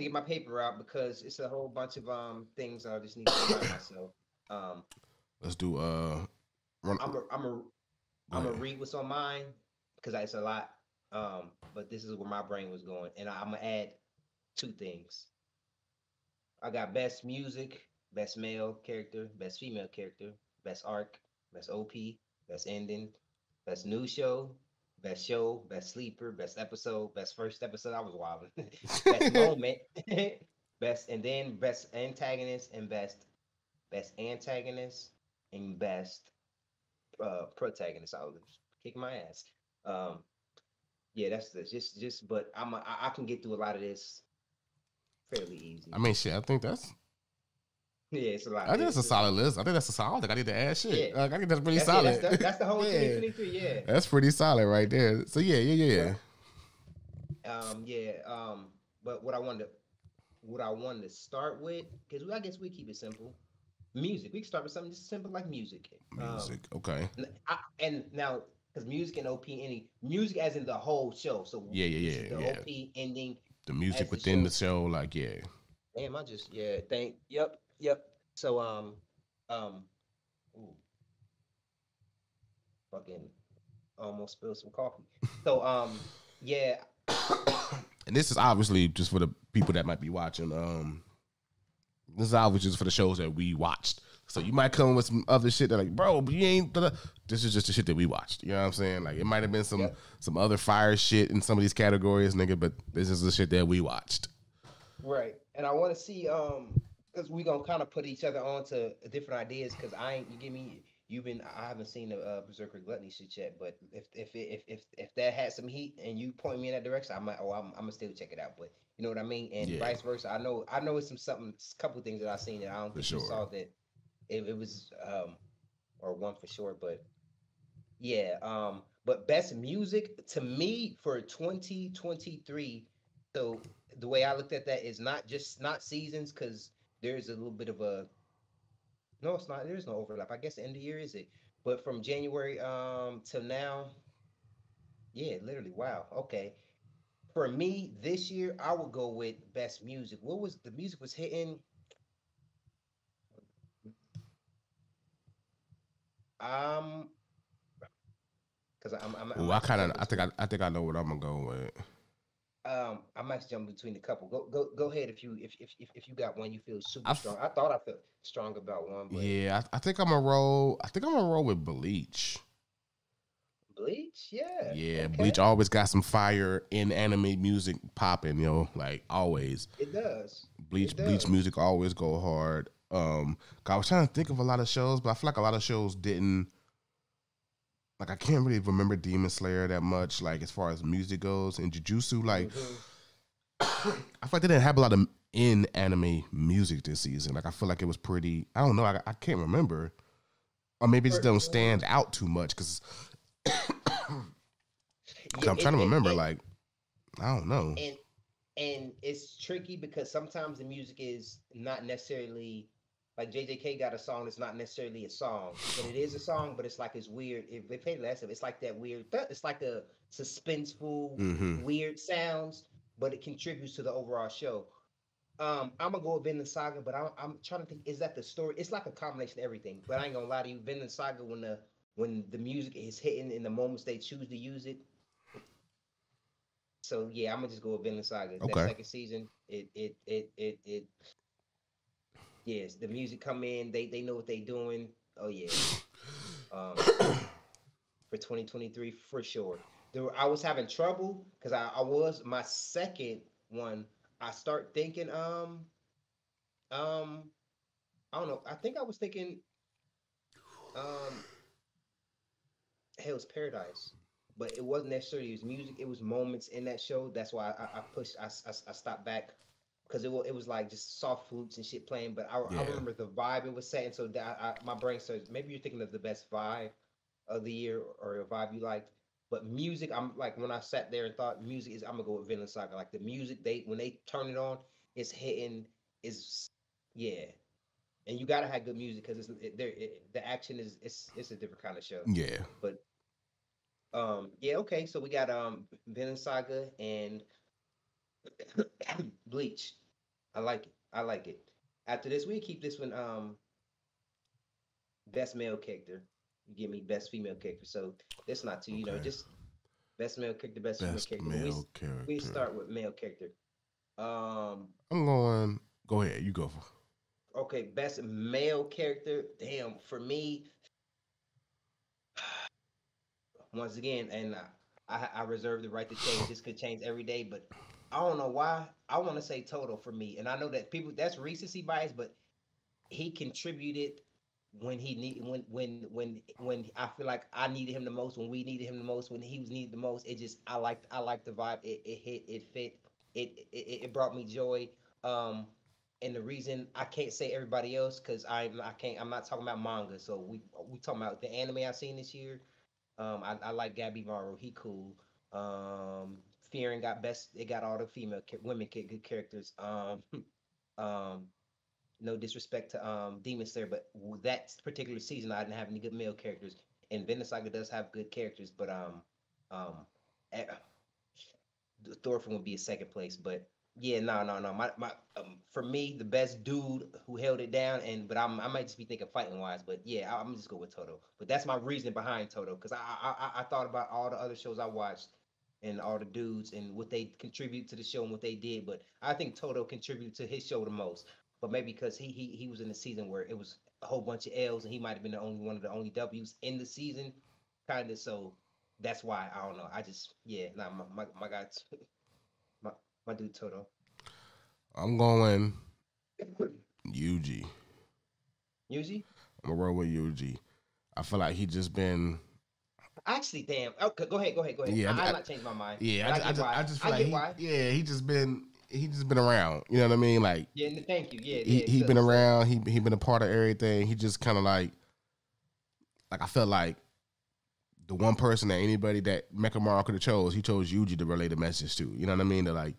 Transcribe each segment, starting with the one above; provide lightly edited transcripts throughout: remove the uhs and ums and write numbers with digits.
get my paper out because it's a whole bunch of things I just need to remind myself. Um, Let's do run. I'm a, I'm a, Go I'm gonna ahead. read what's on mine because it's a lot. But this is where my brain was going, and I'm gonna add two things. I got best music, best male character, best female character, best arc, best OP, best ending, best new show, best sleeper, best episode, best first episode. I was wilding. Best moment, best and then best antagonist and best antagonist and best protagonist. I was kicking my ass. Um, yeah, just. But I can get through a lot of this fairly I easy. mean, shit. I think that's. Yeah, it's a I lot. think that's a It's a solid lot. list. I think that's a solid. I think I need to add Yeah, shit. Like, I think that's pretty that's yeah. solid. That's the whole Yeah, 2023. Yeah, that's pretty solid right there. So yeah, yeah, yeah, yeah. right. Yeah. But what I wanted to start with, because I guess we keep it simple. Music. We can start with something just simple like music. Music. Okay. And now because music and OP ending, music as in the whole show. So Yeah, yeah, this is yeah, the yeah. OP ending The music as the within the show. show, like yeah. Damn, I just yeah. Thank. Yep. So um. Ooh, fucking almost spilled some coffee. So yeah. And this is obviously just for the people that might be watching. This is obviously just for the shows that we watched. So you might come with some other shit that like, bro, but you ain't. This is just the shit that we watched. You know what I'm saying? Like it might have been Yep. some other fire shit in some of these categories, nigga. But this is the shit that we watched. Right. And I want to see because we gonna kind of put each other on to different ideas because I ain't you give me you've been I haven't seen the Berserker Gluttony shit yet, but if that had some heat and you point me in that direction, I might I'm gonna still check it out. But you know what I mean, and Yeah, vice versa. I know it's something couple things that I seen that I don't for think you sure. saw that it was or one for sure, but yeah. But best music to me for 2023. So the way I looked at that is not seasons because there's a little bit of a no, it's not. There's no overlap. I guess the end of the year is it, but from January till now, yeah, literally. Wow. Okay. For me this year, I would go with best music. What was the music was hitting? Um, because I Ooh, might actually jump I think between. I think I know what I'm gonna go with. I might jump between the couple. Go ahead if you if you got one you feel I super f- strong. I thought I felt strong about one, but yeah, I think I'm gonna roll. I think I'm gonna roll with Bleach. Bleach, yeah, Yeah, Bleach okay, always got some fire in anime music popping, like always. it does, it Bleach does. music always go hard. 'Cause I was trying to think of a lot of shows, but I feel like a lot of shows didn't. Like I can't really remember Demon Slayer that much. Like as far as music goes, and Jujutsu, like Hmm. I feel like they didn't have a lot of in anime music this season. Like I feel like it was pretty. I don't know. I can't remember, or maybe it just For don't stand out too much because yeah, I'm trying to remember. Like I don't know. and and it's tricky because sometimes the music is not necessarily like JJK got a song that's not necessarily a song, but it is a song, but it's like it's weird. If they play less of it, it's like that weird. It's like a suspenseful, Hmm. weird sounds, but it contributes to the overall show. I'm gonna go with Vinland Saga, but I'm trying to think. Is that the story? It's like a combination of everything. But I ain't gonna lie to you, Vinland Saga when the music is hitting in the moments they choose to use it. So yeah, I'm gonna just go with Vinland Saga. That Okay. second season, it yes, the music come in. They know what they doing. Oh yeah. Um, for 2023 for sure. I was having trouble because I was my second one. I start thinking um I don't know. I think I was thinking um Hell's Paradise, but it wasn't necessarily his music. It was moments in that show. That's why I pushed. I stopped back because it was like just soft flutes and shit playing. But I Yeah. remember the vibe it was setting. So that my brain says maybe you're thinking of the best vibe of the year or a vibe you liked. But music, I'm like when I sat there and thought music is I'm gonna go with Vinland Saga. Like the music they when they turn it on, it's hitting. Is yeah, and you gotta have good music because the action is it's a different kind of show. Yeah. But yeah, okay. So we got Vinland Saga and Bleach. I like it. I like it. After this, we keep this one. Best male character. You give me best female character. So it's not too. Okay. Just best male character, best female Best character. But male we character. start with male character. Um. I'm going. Go ahead. You go. Okay. Best male character. Damn. For me, once again, and I reserve the right to change. This could change every day, but I don't know why. I want to say Toto for me, and I know that people that's recency bias, but he contributed when he need when I feel like I needed him the most, when we needed him the most, when he was needed the most. It just I liked the vibe. It hit, it fit, it brought me joy. Um, and the reason I can't say everybody else because I'm not talking about manga. So we talking about the anime I've seen this year. I like Gabby Morrow. He cool. Fearing got best. It got all the women good characters. Um, no disrespect to Demon Slayer, but that particular season I didn't have any good male characters. And Vinland Saga does have good characters, but um, eh, Thorfinn would be a second place. But yeah, no. My for me, the best dude who held it down, but I might just be thinking fighting wise. But yeah, I'm just go with Toto. But that's my reason behind Toto because I thought about all the other shows I watched and all the dudes and what they contribute to the show and what they did. But I think Toto contributed to his show the most. But maybe because he was in a season where it was a whole bunch of L's and he might have been the only one of the only W's in the season, kind of. So that's why I don't know. I just nah, my guy, my my dude Toto. I'm going UG. Yuji? I'm gonna roll with UG. I feel like he just been. Actually, damn. Okay, go ahead. Yeah, I'm not changing my mind. Yeah, But I just feel I like get why. he just been around. You know what I mean? Like Yeah, thank you. Yeah, he been around. He been a part of everything. He just kind of like I felt like the one person that anybody that Mechamaru could have chose, he chose Yuji to relay the message to. You know what I mean? To like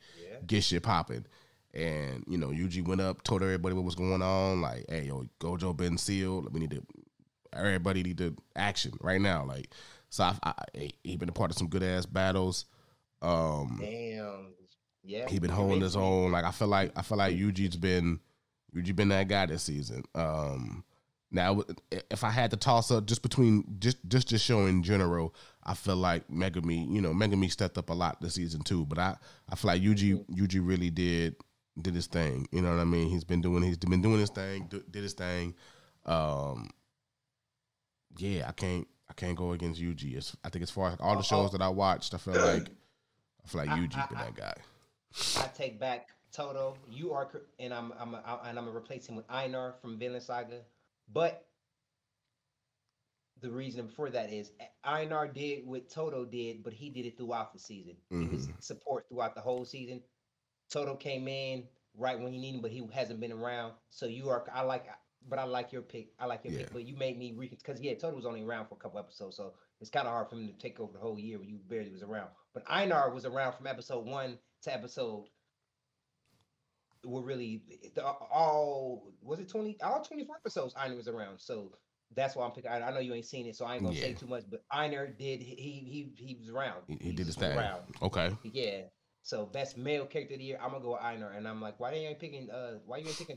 get shit popping. And you know, Yuji went up, told everybody what was going on. Like, hey, yo, Gojo been sealed. Everybody need to action right now. Like, so he been a part of some good ass battles. Damn. Yeah. He been holding his own. Like I feel like Yuji's been that guy this season. Now if I had to toss up just between just show in general, I feel like Megami stepped up a lot this season too. But I feel like Yuji really did his thing. You know what I mean? He's been doing his thing, did his thing. Yeah, I can't go against Yuji. I think as far as all the shows that I watched, I feel like Yuji's been that guy. I take back Toto. You are, and I'm gonna replace him with Einar from Vinland Saga. But the reason for that is Einar did what Toto did, but he did it throughout the season. He was support throughout the whole season. Toto came in right when he needed him, but he hasn't been around. So I like your pick. I like your pick, but you made me because Toto was only around for a couple episodes, so it's kind of hard for him to take over the whole year when you barely was around. But Einar was around from episode 1 to episode. Were really all 24 episodes Einar was around, so that's why I'm picking Einar. I know you ain't seen it, so I ain't gonna say too much, but Einar did he was around. He did his thing. Around. Okay. Yeah. So best male character of the year, I'm gonna go with Einar, and I'm like, why you ain't picking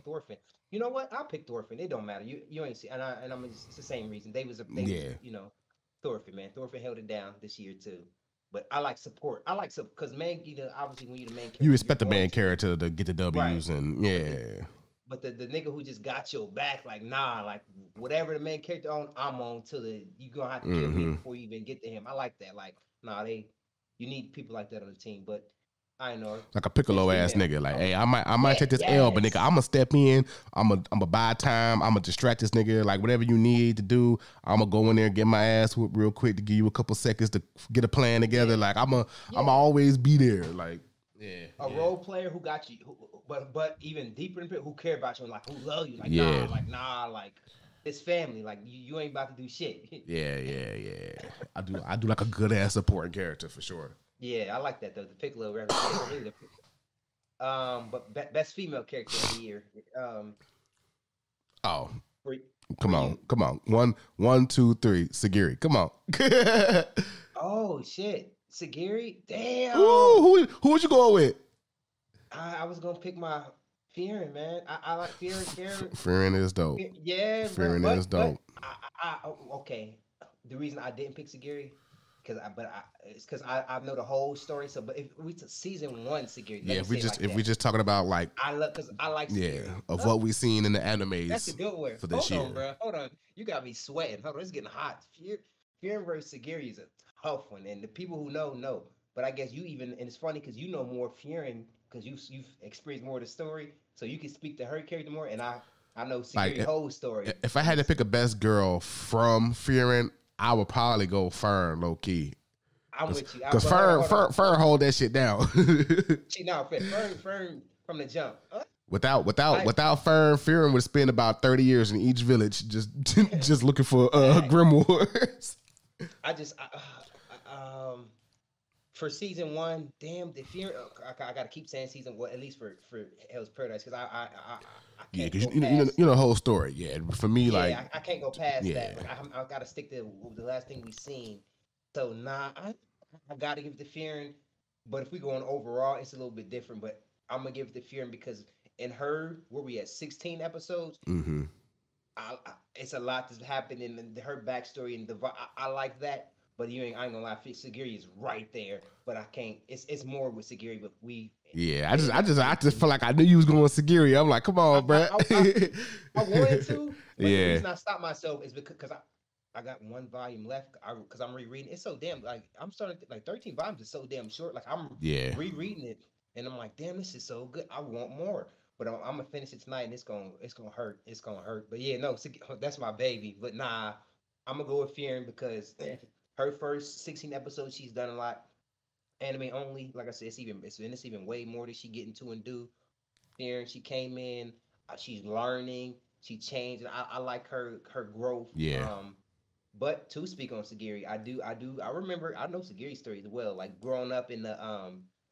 Thorfinn? You know what? I'll pick Thorfinn. It don't matter. You ain't see, and I'm it's the same reason. Thorfinn, man. Thorfinn held it down this year too. But I like support. Because obviously when you're the main character, you expect the main character to get the W's, right. And But the nigga who just got your back, like nah, like whatever the main character on, I'm on till you gonna have to kill him before you even get to him. I like that. Like nah, you need people like that on the team. But I know like a Piccolo ass nigga. Like, hey, I might take this L, but nigga, I'm gonna step in. I'm gonna buy time. I'm gonna distract this nigga. Like whatever you need to do, I'm gonna go in there and get my ass whooped real quick to give you a couple seconds to get a plan together. Like I'm always be there. Like a role player who got you, but even deeper in who care about you and like who love you. Like nah, like it's family. Like you ain't about to do shit. Yeah. I do like a good ass supporting character for sure. Yeah, I like that though. The Piccolo reference. But best female character of the year. Come on. 1, 2, 3. Sagiri. Come on. Oh shit, Sagiri. Damn. Ooh, who would you go with? I was gonna pick my Fearing, man. I like fearing, fearing. Fearing is dope. Yeah, bro. Fearing is But dope. okay. The reason I didn't pick Sagiri, it's because I know the whole story. So, but if we took season one Sagiri, let Yeah, me say it like if we that. just talking about like I love because I like yeah Sagiri. of Huh? what we seen in the That's a animes good one. for this Hold on, year. bro. Hold on. You got me sweating. Hold on. It's getting hot. Fearing versus Sagiri is a tough one, and the people who know. But I guess you even, and it's funny because you know more Fearing because you've experienced more of the story, so you can speak to her character more. And I know Like Sagiri whole story. if I had to pick a best girl from Fearing, I would probably go Fern low key. I'm with you. Because But hold on, Fern hold that shit down. See, now, Fern from the jump. Without Fern, Fearing would spend about 30 years in each village just looking for Fact. grimoires. I just, for season one, damn, the fear. I gotta keep saying season one, at least for Hell's Paradise, because I Yeah, can't because go past. you know the whole story. Yeah, for me, like Yeah, I can't go past yeah, that. Like I gotta stick to the last thing we seen. So nah, I gotta give it to Fearing. But if we go on overall, it's a little bit different. But I'm gonna give it to Fearing because in her, where we at 16 episodes, mm-hmm. it's a lot that's happened in her backstory and I like that. But I ain't gonna lie, Sagiri is right there. But I can't. It's more with Sagiri, but we. Yeah, It ain't I just feel like I knew you was going Sagiri. I'm like, come on, bro. I wanted to, but the Yeah, reason I stopped myself is because I got one volume left. Because I'm rereading. It's so damn like I'm starting to, like 13 volumes is so damn short. Like I'm yeah, rereading it, and I'm like, damn, this is so good. I want more. But I'm gonna finish it tonight, and it's gonna hurt. It's gonna hurt. But yeah, no, that's my baby. But nah, I'm gonna go with Fearing because her first 16 episodes, she's done a lot. Anime only, like I said, it's even way more that she get into and do. Fearing, she came in, she's learning, she changed. And I like her growth. yeah. But to speak on Sagiri, I remember I know Sagiri's story as well. Like growing up in the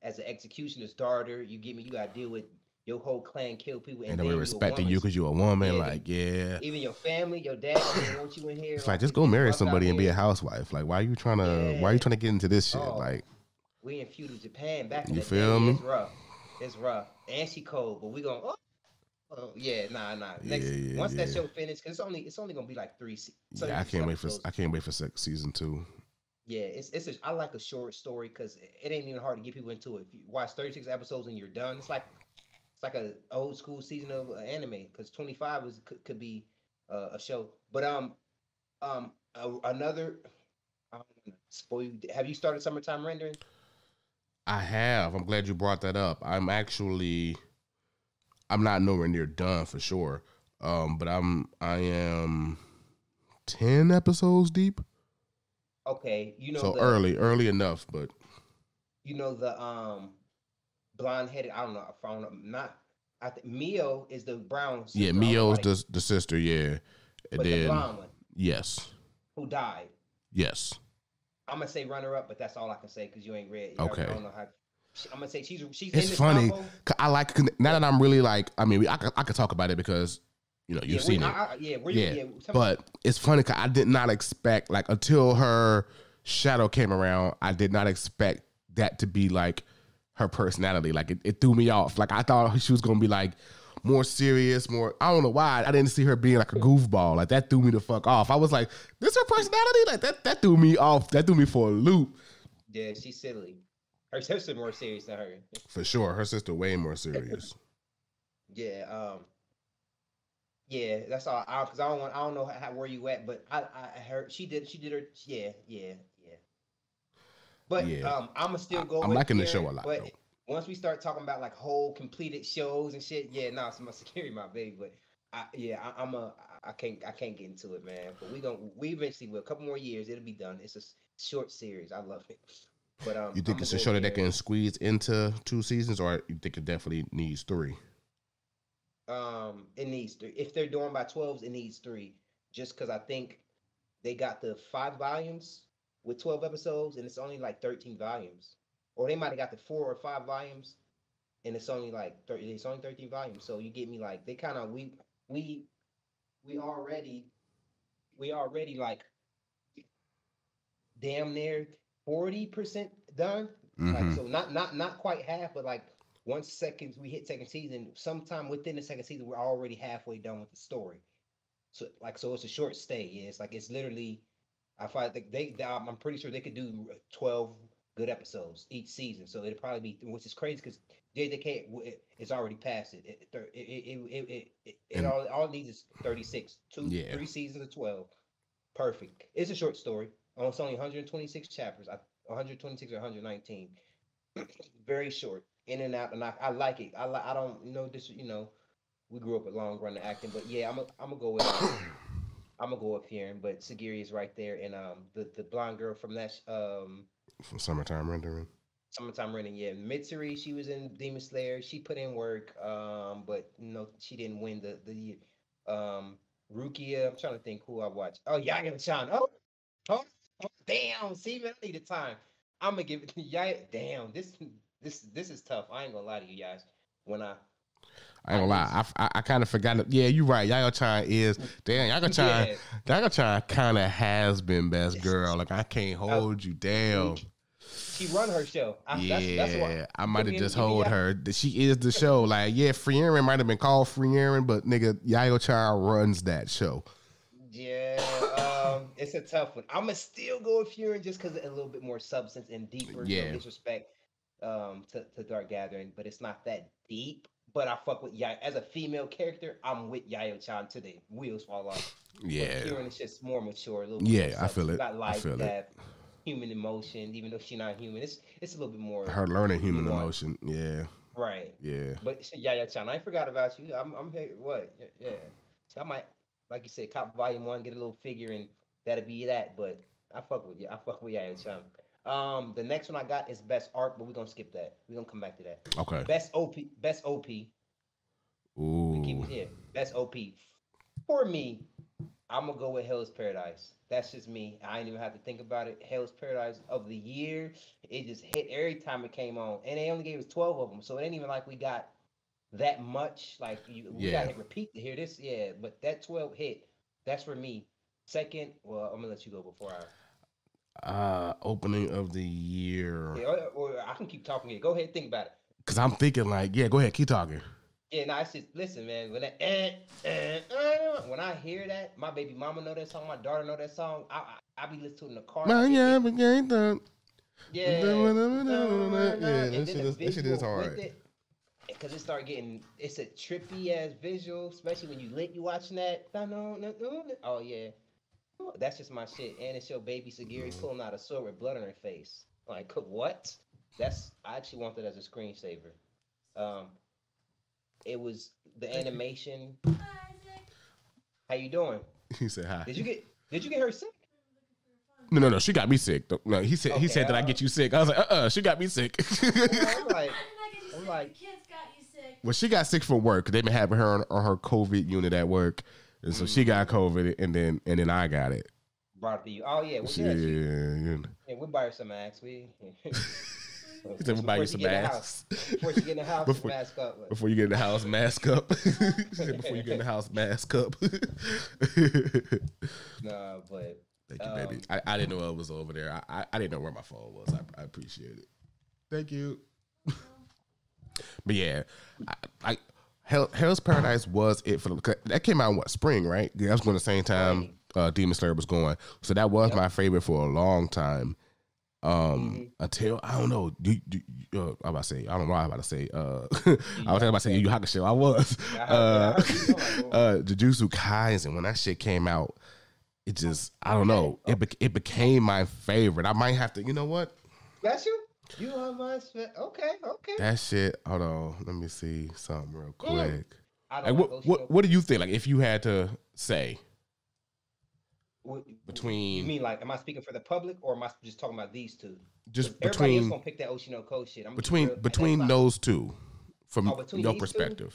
as an executioner's daughter, you get me, you gotta deal with your whole clan kill people, And and then we're then you a respecting woman. you because you're a woman. Yeah, Like, yeah. even your family, your dad don't even want you in here. It's like just It's go getting marry rough out somebody and be a here. housewife. Like, why are you trying Yeah. to get into this shit? Oh, Like, we in feudal Japan back in you the day. feel Yeah, me? it's rough. It's rough. And she cold, but we gonna yeah, nah. Yeah, Next yeah, once that yeah. show finished, because it's only gonna be like Yeah, 36 episodes. I can't wait for season 2. Yeah, I like a short story because it ain't even hard to get people into it. If you watch 36 episodes and you're done, it's like a old school season of anime because 25 could be a show. But another I don't wanna spoil you. Have you started summertime rendering? I have. I'm glad you brought that up. I'm not nowhere near done for sure. But I am 10 episodes deep. Okay, So early enough, but the blonde headed. I don't know. I found not. I think Mio is the brown sister. yeah, I don't know Mio's why they, the sister, yeah. And but the then blonde one yes. who died. Yes. I'm gonna say runner up, but that's all I can say because you ain't read. Okay. I don't know how. I'm gonna say she's in It's this funny. combo. I like now that I'm really like. I mean, I could talk about it because you've seen it. Yeah. But it's funny because I did not expect like until her shadow came around. I did not expect that to be like her personality. Like it threw me off. Like I thought she was gonna be like more serious, more. I don't know why I didn't see her being like a goofball. Like that threw me the fuck off. I was like, this her personality? Like that threw me off. That threw me for a loop. Yeah, she's silly. Her sister more serious than her. For sure, her sister way more serious. Yeah. Yeah, that's all. Because I don't know where you at, but I heard she did her. Yeah. But Yeah, I'm gonna still go I'm with liking the Fear. show a lot But though. once we start talking about like whole completed shows and shit, yeah, nah, it's my security, my baby. But I can't get into it, man. But we eventually will. A couple more years, it'll be done. It's a short series. I love it. But You I'm think gonna it's a go show with that Fear. can squeeze into 2 seasons, or you think it definitely needs 3? It needs 3. If they're doing by 12s, it needs 3. Just because I think they got the 5 volumes with 12 episodes, and it's only like 13 volumes. Or they might have got the 4 or 5 volumes, and it's only like 30. It's only 13 volumes. So you get me like they kind of we we already we already like damn near 40% done. Like Mm-hmm. so not quite half, but like we hit second season, sometime within the second season, we're already halfway done with the story. So it's a short stay. Yeah, it's like it's literally. I find like I'm pretty sure they could do 12 good episodes each season. So it'd probably be, which is crazy because JJK is already past it. And All it needs is 36, yeah, 3 seasons of 12. Perfect. It's a short story. It's only 126 chapters. 126 or 119. Very short, in and out, and I like it. I don't know this. We grew up with long running acting, but yeah, I'm gonna go with I'm gonna go with Fierin, but Sagiri is right there, and the blonde girl from that from Summertime Rendering. Summertime Running, yeah, Mitsuri, she was in Demon Slayer. She put in work, but she didn't win the Rukia. I'm trying to think who I watched. Oh, Yaya-chan. Oh, damn. See, man, I need the time. I'm gonna give it to Yaya. Damn, this is tough. I ain't gonna lie to you guys. When I ain't gonna lie, I kind of forgot. Yeah, you're right. Yayo-chan is damn. Yayo-chan, Yayo-chan kind of has been best girl. Like I can't hold you down. She run her show. That's why. I might have just hold her. She is the show. Like yeah, Frieren might have been called Frieren, but nigga, Yayo-chan runs that show. Yeah, it's a tough one. I'm gonna still go with Frieren just because a little bit more substance and deeper. Yeah. No disrespect to Dark Gathering, but it's not that deep. But I fuck with Yayo as a female character. I'm with Yayo-chan to the wheels fall off. Yeah, Frieren is just more mature. A little bit I feel it. Got life, I feel it. Human emotion, even though she's not human. It's a little bit more. Her learning human emotion. Yeah. Right. Yeah. But Yayo-chan, I forgot about you. I'm here. What? Yeah. So I might, like you said, cop volume 1, get a little figure, and that'll be that. But I fuck with you. I fuck with Yayo-chan. The next one I got is best art, but we're gonna skip that. We're gonna come back to that. Okay. Best OP. Ooh. Best OP. For me, I'm gonna go with Hell's Paradise. That's just me. I didn't even have to think about it. Hell's Paradise of the year. It just hit every time it came on, and they only gave us 12 of them, so it ain't even like we got that much. Like we got to repeat to hear this. Yeah, but that 12 hit. That's for me. Second, well, I'm gonna let you go before I. Opening of the year. Yeah, or I can keep talking here. Go ahead, think about it. Cause I'm thinking like, yeah, go ahead, keep talking. Yeah, no, it's just listen, man. When when I hear that, my baby mama know that song, my daughter know that song. I be listening to it in the car. Yeah, that shit is hard. Because it start getting, it's a trippy ass visual, especially when you lit, you watching that. Oh yeah, that's just my shit. And it's your baby Sagiri pulling out a sword with blood on her face. Like what? I actually want that as a screensaver. It was the animation. How you doing? He said hi. Did you get her sick? No. She got me sick. No, he said that I get you sick. I was like, she got me sick. I'm like, kids got you sick. Well, she got sick from work. They've been having her on her COVID unit at work, and so she got COVID, and then I got it. Brought it to you. Oh yeah, well, yeah. We buy her some masks. He said, we'll buy you some masks. Before you get in the house, mask up. Before you get in the house, mask up. He said, before you get in the house, mask up. Nah, but... Thank you, baby. I didn't know it was over there. I didn't know where my phone was. I appreciate it. Thank you. But yeah, Hell's Paradise was it for that came out in what, spring, right? Yeah, that was going the same time Demon Slayer was going. So that was my favorite for a long time. Until I don't know. I'm about to say I don't know. What I'm about to say. I was about to say Yu Yu Hakusho. I was. Jujutsu Kaisen. When that shit came out, it just I don't know. It became my favorite. I might have to. You know what? That's you. You are my okay. That shit. Hold on. Let me see something real quick. Like, what do you think? Like if you had to say. Between you mean like am I speaking for the public or am I just talking about these two? Just everybody else gonna pick that Oshinoko shit. Between those two, from your perspective.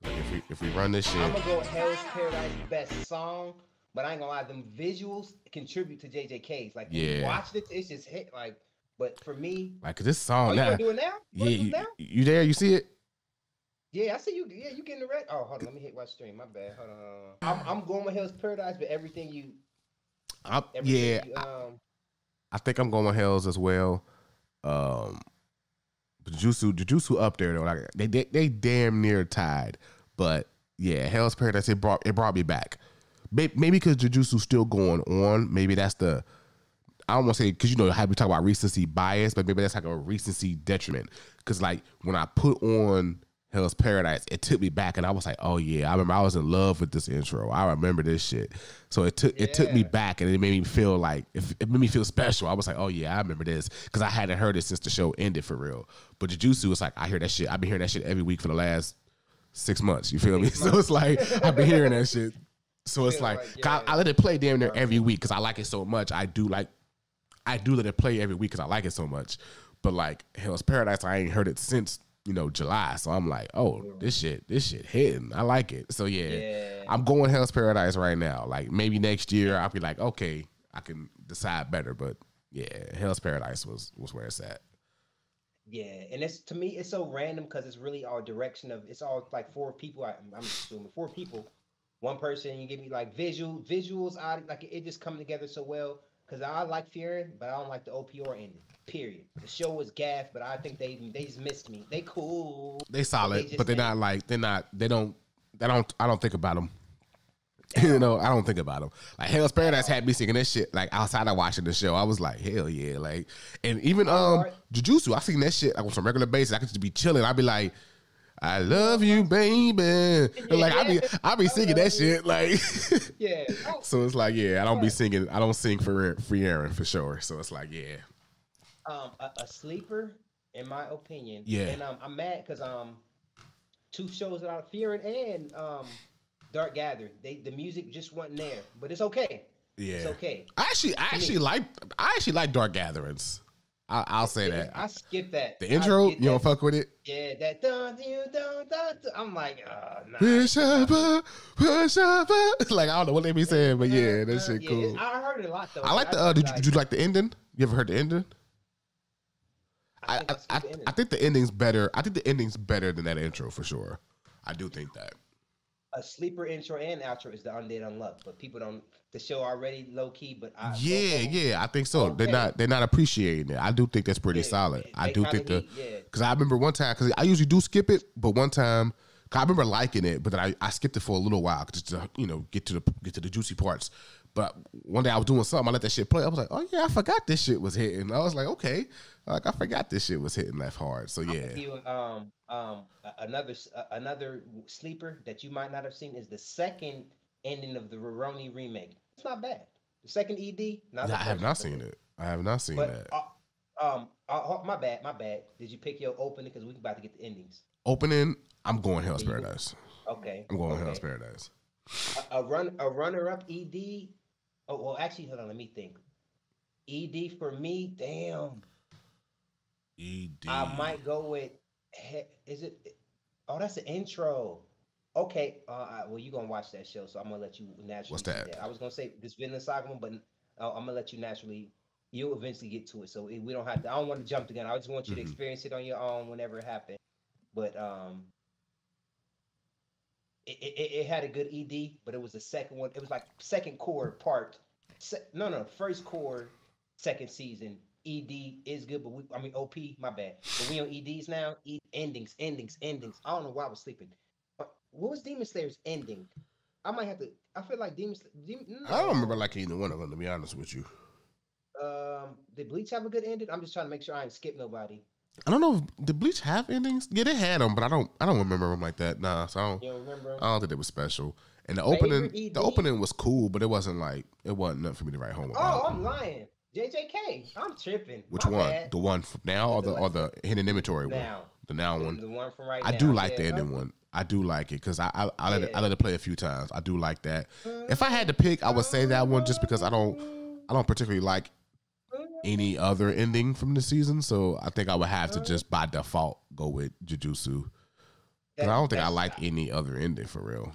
Like if we run this shit, I'm gonna go Hell's Paradise best song, but I ain't gonna lie, them visuals contribute to JJK's. Like when you watched it, it's just hit like. But for me, like this song now, you do it now? You there? You see it? Yeah, I see you. Yeah, you getting the red. Oh, hold on. Let me hit watch stream. My bad. Hold on. I'm going with Hell's Paradise, but everything you. I think I'm going with Hell's as well. Um, but Jujutsu up there though. Like they damn near tied. But yeah, Hell's Paradise it brought me back. Maybe because Jujutsu's still going on. Maybe that's the. I don't want to say because you know how we talk about recency bias, but maybe that's like a recency detriment. Because like when I put on Hell's Paradise, it took me back, and I was like, "Oh yeah, I remember I was in love with this intro. I remember this shit." So it took me back, and it made me feel like it made me feel special. I was like, "Oh yeah, I remember this," because I hadn't heard it since the show ended for real. But Jujutsu was like, I hear that shit. I've been hearing that shit every week for the last 6 months. You feel me? So it's like I've been hearing that shit. So it's like I let it play damn near every week because I like it so much. I do let it play every week because I like it so much. But like Hell's Paradise, I ain't heard it since July. So I'm like, oh, this shit hitting. I like it. So yeah, I'm going Hell's Paradise right now. Like maybe next year I'll be like, okay, I can decide better. But yeah, Hell's Paradise was where it's at. Yeah, and it's to me it's so random because it's really all direction of it's all like four people. I'm assuming four people, one person. You give me like visuals. I like it just coming together so well because I like Fearing, but I don't like the OPR ending. Period. The show was gaff, but I think they just missed me. They cool. They solid, but they're not like they don't. I don't think about them. I don't think about them. Like Hell's Paradise had me singing that shit like outside of watching the show. I was like, hell yeah, like, and even Jujutsu, I seen that shit like on some regular basis. I could just be chilling. I'd be like, I love you, baby. And like I be singing that shit like, yeah. So it's like, yeah, I don't be singing. I don't sing for Free Aaron for sure. So it's like, yeah. A sleeper, in my opinion. Yeah. And I'm mad because two shows that I'm Fearing and Dark Gathering. The music just wasn't there, but it's okay. Yeah, it's okay. I actually like Dark Gatherings. I'll say that. I skip that. The intro, you don't fuck with it? Yeah, that dun. I'm like, nah. Push up. Like I don't know what they be saying, but yeah, that shit cool. I heard it a lot though. I like the. Did you like the ending? You ever heard the ending? I think the ending's better. I think the ending's better than that intro for sure. I do think that. A sleeper intro and outro is the Undead Unluck, but people don't. The show already low key, but I think so. Okay. They're not appreciating it. I do think that's pretty solid. I do think because I remember one time because I usually do skip it, but one time I remember liking it, but then I skipped it for a little while just to get to the juicy parts. But one day I was doing something, I let that shit play. I was like, oh yeah, I forgot this shit was hitting. I was like, okay, like I forgot this shit was hitting that hard. So yeah. Another sleeper that you might not have seen is the second ending of the Rurouni remake. It's not bad. The second ED. I have not seen it. I have not seen that. My bad. Did you pick your opening? Because we're about to get the endings. Opening, I'm going Hell's Paradise. Okay. I'm going Hell's Paradise. A runner-up ED. Oh well, actually, hold on. Let me think. ED for me, damn. ED. I might go with. Is it? Oh, that's the intro. Okay. Well, you're gonna watch that show, so I'm gonna let you naturally. What's that? I was gonna say this Vinland Saga one, but I'm gonna let you naturally. You'll eventually get to it, so we don't have to. I don't want to jump the gun. I just want you to experience it on your own whenever it happens. But it had a good ED, but it was the second one. It was like second core part. First core, second season. ED is good, but OP, my bad. But we on EDs now. Endings. I don't know why I was sleeping. What was Demon Slayer's ending? I might have to. I feel like Demon Slayer. I don't remember like either one of them, to be honest with you. Did Bleach have a good ending? I'm just trying to make sure I ain't skip nobody. I don't know. Did Bleach have endings? Yeah, they had them, but I don't remember them like that. Nah, so I don't. You don't remember? I don't think it was special. And the opening was cool, but it wasn't nothing for me to write home about. Oh, I'm lying. JJK. I'm tripping. Which one? Bad. The one from now or the hidden inventory one? The now one. The one from right now. I do like the ending one. I do like it because I let it play a few times. I do like that. If I had to pick, I would say that one just because I don't particularly like any other ending from the season. So I think I would have to just by default go with Jujutsu. Because I don't think I like any other ending for real.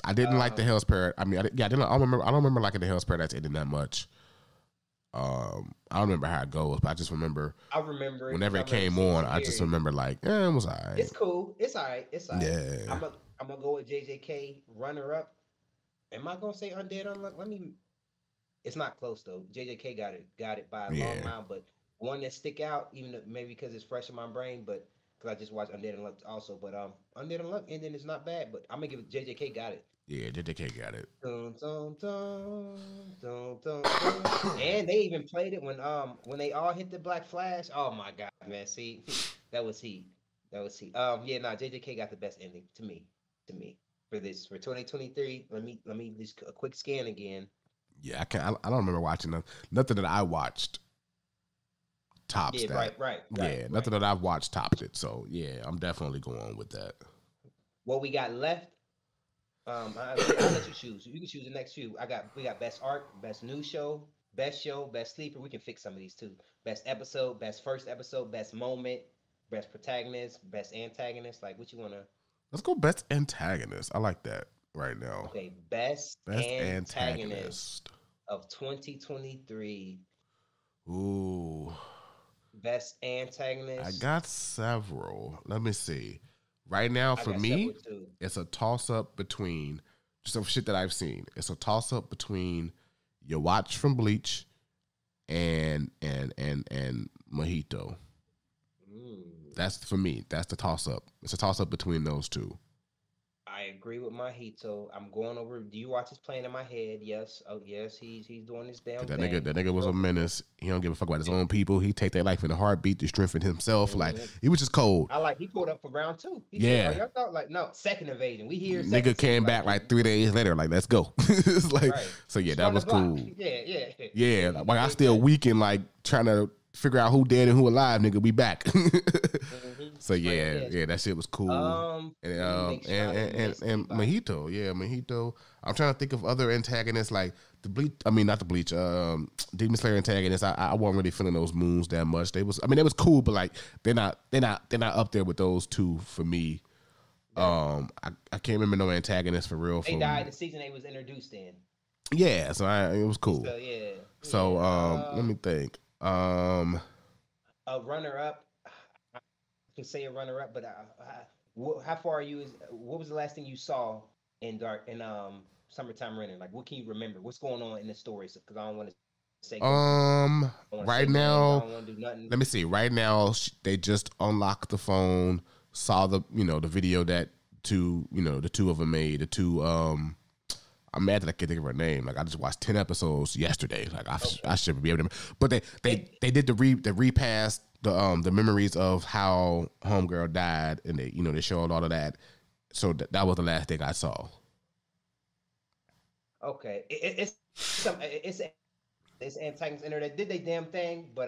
I didn't like the Hell's Paradise. I mean, I don't remember liking the Hell's Paradise ending that much. I don't remember how it goes, but I just remember. I remember whenever it came on. I just remember like, it was alright. It's cool. It's alright. Yeah. I'm gonna go with JJK runner up. Am I gonna say Undead Unluck? It's not close though. JJK got it by a long mile. But one that stick out, even though, maybe because it's fresh in my brain, but because I just watched Undead Unluck also. But Undead Unluck ending is not bad, but I'm gonna give it JJK got it. Yeah, JJK got it. Dun, dun, dun, dun, dun, dun. And they even played it when they all hit the Black Flash. Oh my god, man! See, that was heat. That was heat. Yeah, nah, JJK got the best ending to me. To me for this for 2023. Let me just a quick scan again. Yeah, I can't. I don't remember watching nothing that I watched tops Yeah, that. right. Yeah, nothing that I've watched tops it. So yeah, I'm definitely going with that. What we got left? I'll let you choose. You can choose the next few. We got best art, best new show, best sleeper. We can fix some of these too. Best episode, best first episode, best moment, best protagonist, best antagonist. Like what you wanna? Let's go best antagonist. I like that right now. Okay, best Best antagonist antagonist. of 2023. Ooh, Best I antagonist. got several. Let me see. Right now, I for got me, several too. it's a toss up between just some shit that I've seen. It's a toss up between your watch from Bleach and Mojito. Mm. That's for me. That's the toss up. It's a toss up between those two. I agree with Mahito. I'm going over. Do you watch his playing in my head? Yes. Oh, yes. He's doing his damn Cause that thing. nigga was a menace. He don't give a fuck about his own people. He take their life in a heartbeat to strengthen himself. Like Mhm. he was just cold. I like he pulled up for round two. He said, "Oh, Yeah. y'all thought like no second invasion. We here Nigga second came season." back like 3 days later. Like let's go. It's like right. so yeah, that Run the was block. cool. Yeah. Yeah, He like I did still that. weak and like trying to figure out who dead and who alive. Nigga, we back. So Straight yeah, dead. yeah, that shit was cool. And Let me make sure I didn't miss anybody. Mojito, yeah, Mojito. I'm trying to think of other antagonists like the Bleach. I mean, not the Bleach. Demon Slayer antagonists. I wasn't really feeling those moons that much. They was. I mean, they was cool, but like they're not up there with those two for me. I can't remember no antagonists for real. They died the season they was introduced in. Yeah, so it was cool. So yeah. So yeah. let me think. A runner up. I can say a runner up, but how far are you? What was the last thing you saw in summertime running? Like, what can you remember? What's going on in the stories? Because I don't want to say go through. I don't want to say Right names. I now, don't want to do nothing. let me see. Right now, they just unlocked the phone. Saw the the video that the two of them made. The two I'm mad that I can't think of her name. Like I just watched 10 episodes yesterday. Like I should be able to. But they did the repass the memories of how Homegirl died, and they showed all of that. So that was the last thing I saw. Okay, it's antagonists in there that did they damn thing, but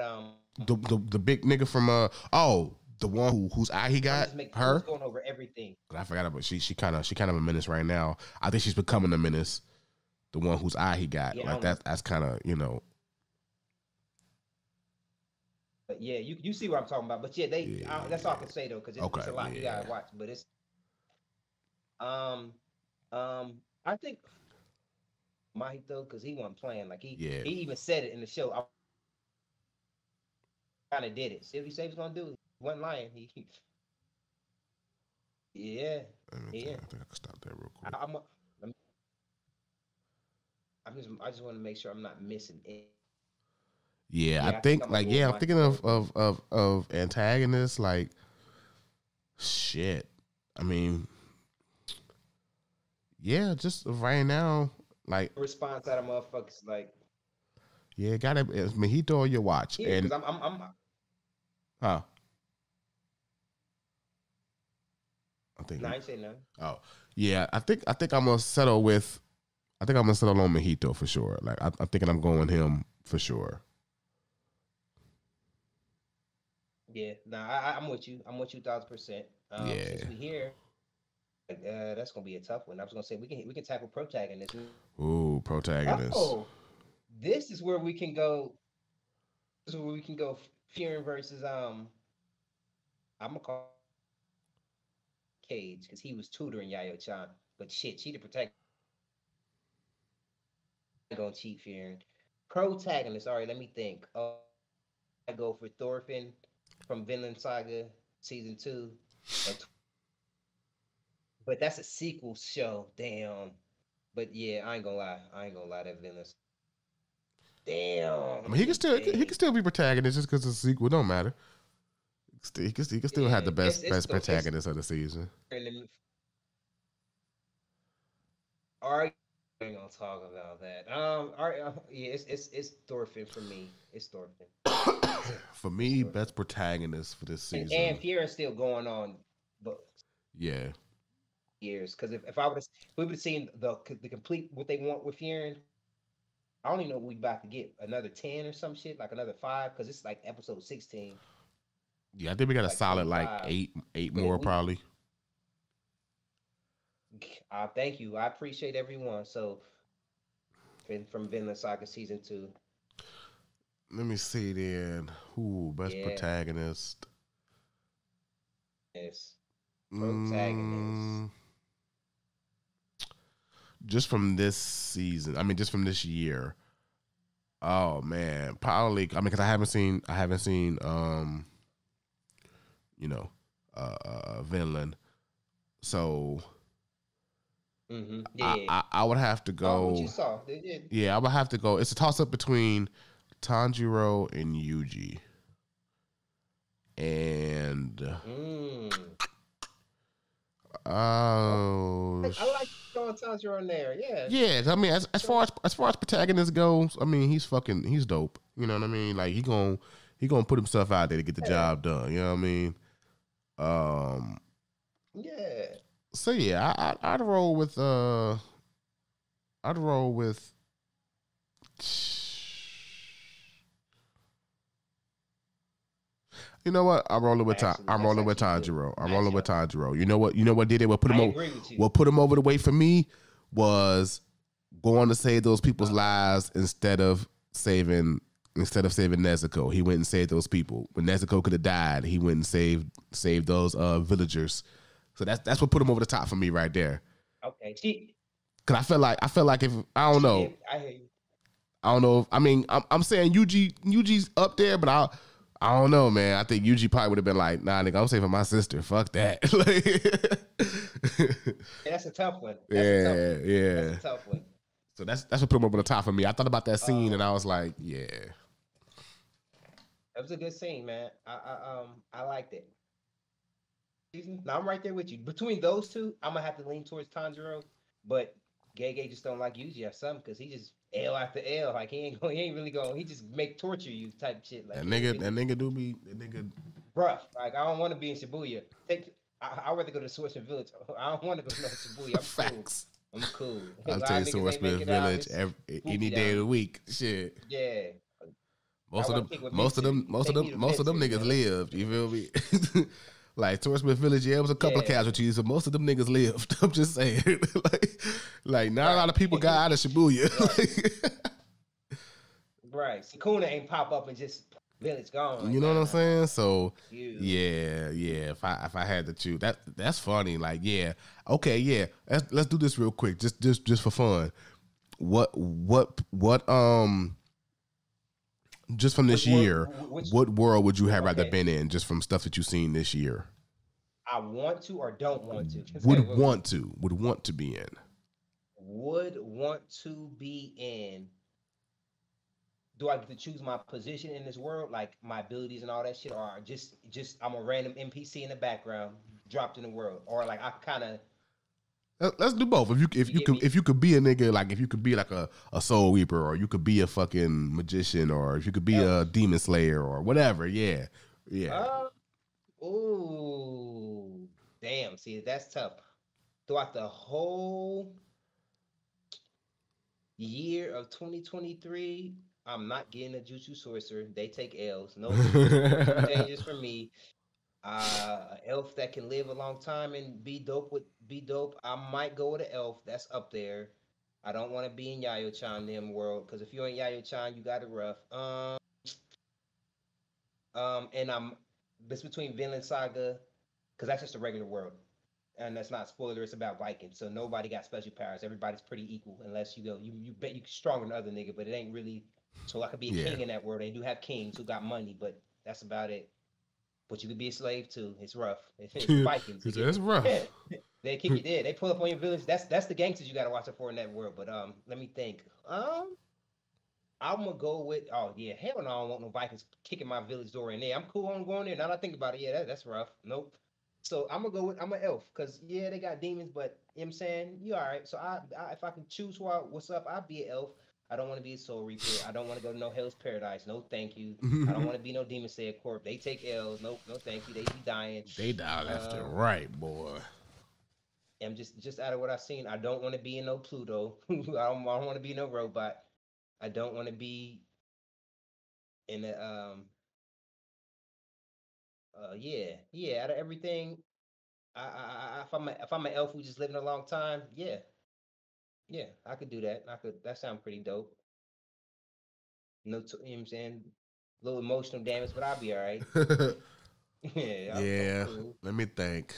The big nigga from the one whose eye he got her. going over everything. I forgot about she kind of a menace right now. I think she's becoming a menace. The one whose eye he got, Yeah, like that's kind of But yeah, you see what I'm talking about. But yeah, that's all I can say though, because it's a lot you gotta watch. But it's I think Mahito, because he wasn't playing. Like he even said it in the show. I kind of did it. See what he said he was gonna do. He wasn't lying. Yeah. I think I can stop that real quick. I just want to make sure I'm not missing it. Yeah, I think I'm thinking of antagonists like shit. I mean, yeah, just right now, like response out of motherfuckers like got it. It's Mojito or your watch, yeah, and I'm huh. I think. No, I ain't say nothing. Oh, yeah. I think I'm gonna settle with. I think I'm gonna settle on Mojito for sure. Like I'm thinking I'm going him for sure. Yeah, I'm with you. I'm with you 1,000%. Yeah. Since we here, that's gonna be a tough one. I was gonna say we can tackle protagonists. Ooh, protagonist. Oh, this is where we can go. This is where we can go. Furin versus I'm gonna call Cage because he was tutoring Yayo-chan, but shit, she the protagonist. I'm gonna cheat Furin. Protagonist. All right, let me think. I go for Thorfinn from Vinland Saga season 2, but that's a sequel show. Damn. But yeah, I ain't gonna lie. That Vinland. Damn. I mean, he can still be protagonist just because it's a sequel. Don't matter. He can still have the best protagonist of the season. Are ain't gonna talk about that. Yeah, it's Thorfinn for me. It's Thorfinn. For me, best protagonist for this season. And Fioren's still going on, but yeah, years. Because if we would have seen the complete what they want with Fioren, I don't even know if we about to get another 10 or some shit, like another 5, because it's like episode 16. Yeah, I think we got a solid 25. Like eight more probably. Thank you. I appreciate everyone. So from Vinland Saga season 2. Let me see then. Who best protagonist? Yes. Protagonist. Just from this season. I mean, just from this year. Oh man, probably. I mean, because I haven't seen. Vinland. So. Mm-hmm. Yeah. I would have to go. What you saw? Yeah, I would have to go. It's a toss up between Tanjiro and Yuji. And I like throwing Tanjiro in there. Yeah. Yeah, I mean, as far as protagonist goes, I mean, he's dope. You know what I mean? Like he gonna put himself out there to get the job done. You know what I mean? Yeah. So yeah, I'd roll with you know what? I'm rolling with Tanjiro. I'm rolling with Tanjiro. You know what did it? What put him over the way for me was going to save those people's lives instead of saving Nezuko. He went and saved those people. When Nezuko could have died, he went and saved those villagers. So that's what put him over the top for me right there. Okay. Cause I feel like if I don't know. I hear you. I don't know. I'm saying Yuji's up there, but I don't know, man. I think Yuji probably would have been like, nah, nigga, I'm saving my sister. Fuck that. That's a tough one. Yeah. That's a tough one. So that's what put him over the top for me. I thought about that scene and I was like, yeah. That was a good scene, man. I liked it. Now I'm right there with you. Between those two, I'm gonna have to lean towards Tanjiro, but Gege just don't like Yuji or something because he just L after L. Like he ain't really going. He just make torture you type shit. Like that nigga do be bruh. Like I don't want to be in Shibuya. I'd rather go to Swordsman Village. I don't want to go to Shibuya. I'm Facts. Cool. I'm cool. I'll tell you Swordsman Village any day of the week. Shit. Yeah. Most of them niggas lived. You feel me? Like Swordsmith Village, yeah, it was a couple of casualties, but most of them niggas lived. I'm just saying, like not a lot of people got out of Shibuya. Right, Sukuna ain't pop up and just village gone. You know what I'm saying? So yeah. If I had to choose, that's funny. Like okay, let's do this real quick, just for fun. What just from this year, what world would you have rather been in just from stuff that you've seen this year? I want to or don't want to? Would want to be in. Would want to be in. Do I get to choose my position in this world, like my abilities and all that shit, or just I'm a random NPC in the background dropped in the world, or like I kind of. Let's do both. If you could be a nigga, like if you could be like a soul reaper, or you could be a fucking magician, or if you could be a demon slayer or whatever, yeah. Ooh, damn. See, that's tough. Throughout the whole year of 2023, I'm not getting a Jutsu Sorcerer. They take L's. No changes for me. Elf that can live a long time and be dope. I might go with an elf. That's up there. I don't want to be in Yayo-chan them world, because if you're in Yayo-chan, you got it rough. And it's between Vinland Saga, because that's just a regular world, and that's not spoiler. It's about Vikings, so nobody got special powers. Everybody's pretty equal, unless you bet you stronger than other nigga, but it ain't really. So I could be a king in that world. They do have kings who got money, but that's about it. But you could be a slave too. It's rough. It's Vikings. It's rough. They kick you dead. They pull up on your village. That's the gangsters you gotta watch out for in that world. But let me think. I'm I'm gonna go with. Oh yeah, hell no, I don't want no Vikings kicking my village door in there. I'm cool on going there. Now that I think about it, yeah, that's rough. Nope. So I'm gonna go with I'm an elf because yeah, they got demons, but you know what I'm saying you all right. So if I can choose what's up, I'll be an elf. I don't want to be a soul reaper. I don't want to go to no Hell's Paradise. No, thank you. I don't want to be no demon slayer corp. They take L's. Nope, no, thank you. They be dying. They die left and Um, right, boy. and just out of what I've seen, I don't want to be in no Pluto. I don't want to be no robot. I don't want to be in a yeah. Out of everything, if I'm an elf who just living a long time, yeah, I could do that. I could. That sound pretty dope. No, you know what I'm saying? A little emotional damage, but I'll be all right. Yeah, I'm Yeah, cool. let me think.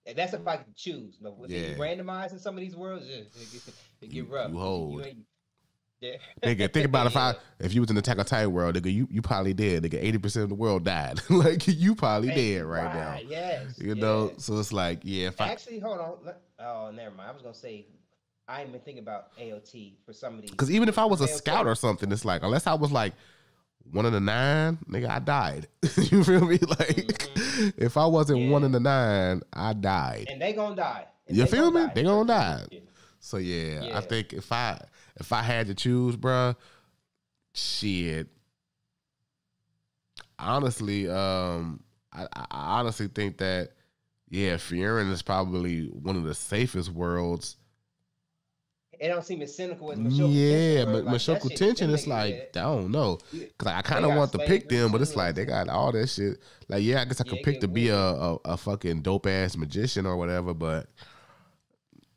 And that's if I could choose. But if Yeah. you randomize in some of these worlds, it get rough. You hold. ain't- yeah. Nigga, think about Yeah. if you was in the Attack on Titan world, nigga, you probably dead. Nigga, 80% of the world died. Like you probably dead right now. Yes. You know, yes. so it's like, yeah, if I Actually, hold on. Oh, never mind. I was gonna say I ain't been thinking about AOT for some of these. because even if I was a AOT scout or something, it's like unless I was like one of the 9, nigga, I died. You feel me? Like if I wasn't one Yeah. of the 9, I died. and they gonna die. And You they feel gonna me? They gonna die. Yeah. So yeah, I Yeah. think if I had to choose, bruh, shit. Honestly, I honestly think that yeah, Fiorin is probably one of the safest worlds. It don't seem as cynical as Mashoku Yeah, Tenshin, bro. Like, that Mashoku shit- Tension. them It's niggas, like yeah. I don't know, Yeah. cause I They kind of got want to pick slavery them, but it's too, like they got all that shit. Like yeah, I guess I Yeah, could it pick get to be weird. a fucking dope ass magician or whatever, but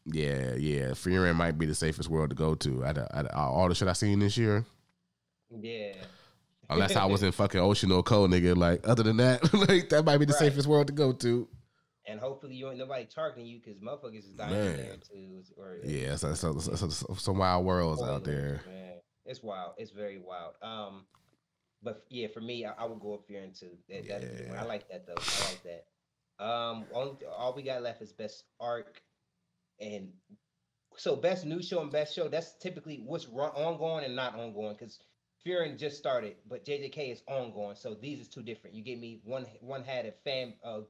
yeah, Fiorin might be the safest world to go to. Out of all the shit I seen this year. Yeah. Unless I was in fucking Ocean or Cold, nigga. Like, other than that, like that might be the Right. safest world to go to. And hopefully you ain't nobody targeting you because motherfuckers is dying in Man. there too. Or Yeah, so some wild worlds out spoilers, there. Man, it's wild. It's very wild. But yeah, for me, I would go up here into that. That'd be the one. I like that though. I like that. All we got left is best arc, and so best new show and best show. That's typically what's ongoing and not ongoing because Fury just started, but JJK is ongoing. So these is two different. You get me one had a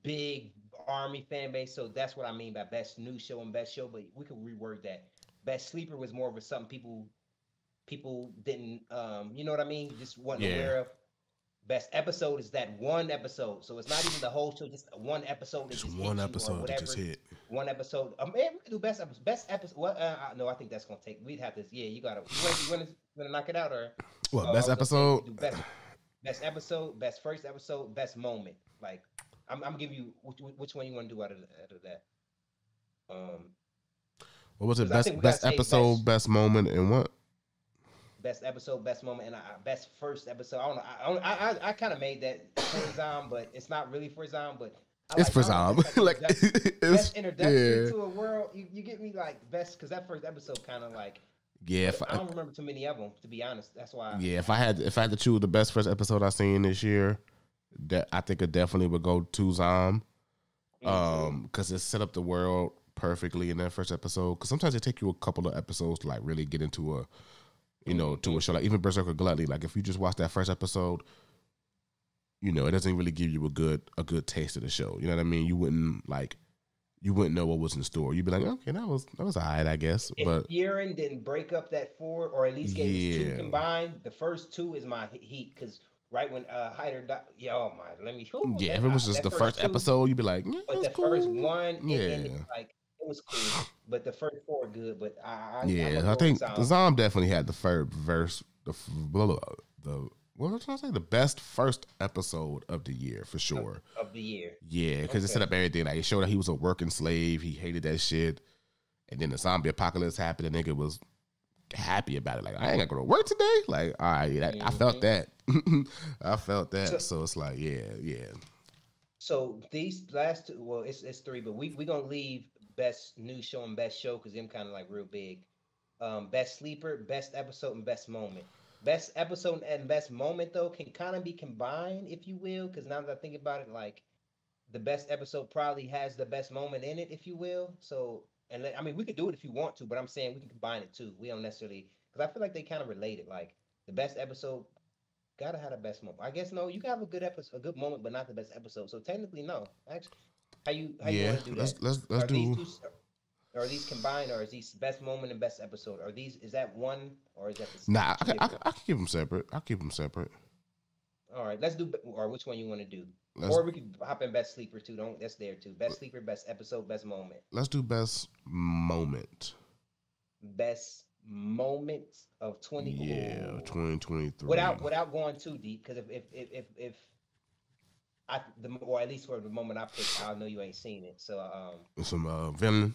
big army fan base, so that's what I mean by best new show and best show. But we could reword that. Best sleeper was more of a something people didn't you know what I mean, just wasn't Yeah. aware of. Best episode is that one episode, so it's not even the whole show, just one episode. Just hit one you or episode that whatever. just hit. One episode. Man, we could do best episode. Best episode. What? No, I think that's gonna take. We'd have to. Yeah, you gotta. You wanna knock it out or? What, I best was gonna say we episode? could do best episode, best first episode, best moment. Like, I'm giving you which one you want to do out of that. What was it? 'Cause I think we Best gotta say episode, best moment, and what? Best episode, best moment, and best first episode. I don't know. I kind of made that for Zom, but it's not really for Zom. But It's for I don't Zom. know, best Like introduction- it's best introduction yeah. to a world. You get me like best because that first episode kind of like. Yeah, I don't remember too many of them to be honest. That's why. yeah. If I had to choose the best first episode I seen this year, that I think it definitely would go to Zom. Because it set up the world perfectly in that first episode. Because sometimes it take you a couple of episodes to like really get into a, to a show. Like even Berserker Gluttony. Like if you just watch that first episode, it doesn't really give you a good taste of the show. You know what I mean? You wouldn't know what was in store. You'd be like, okay, that was alright, I guess. If But Furin didn't break up that 4 or at least gave us 2 Yeah. combined, the first 2 is my heat because right when Hyder died, oh my, let me. yeah, if it was just the first 2, episode, you'd be like, yeah, but the that's first cool. one, Yeah. it was cool. But the first 4 are good. But I'm Yeah, gonna I go think with the Zom definitely had the first verse, the what was I say? The best first episode of the year for sure. of the year. Yeah, because it set up everything. Like it showed that he was a working slave. He hated that shit, and then the zombie apocalypse happened. The nigga was happy about it. Like I ain't gotta go to work today. Like all right, I felt that. I felt that. So it's like yeah. So these last 2, well, it's 3, but we gonna leave best new show and best show because them kind of like real big. Best sleeper, best episode, and best moment. Best episode and best moment though can kind of be combined, if you will, because now that I think about it, like the best episode probably has the best moment in it, if you will. So, and I mean, we could do it if you want to, but I'm saying we can combine it too. We don't necessarily because I feel like they kind of related. Like the best episode gotta have the best moment. I guess no, you can have a good episode, a good moment, but not the best episode. So technically, no. Actually, how you Yeah, want to do that? let's Are these do. two? Are these combined, or is these best moment and best episode? Are these is that one, or is that the Nah, two different? I can keep them separate. I'll keep them separate. All right, let's do. Or which one you want to do? Let's Or we could hop in best sleeper too. Don't that's there too. Best sleeper, best episode, best moment, let's do best moment. best moments of 20. Yeah, Ooh. 2023. Without going too deep, because if or at least for the moment I picked, I know you ain't seen it. So Some villain.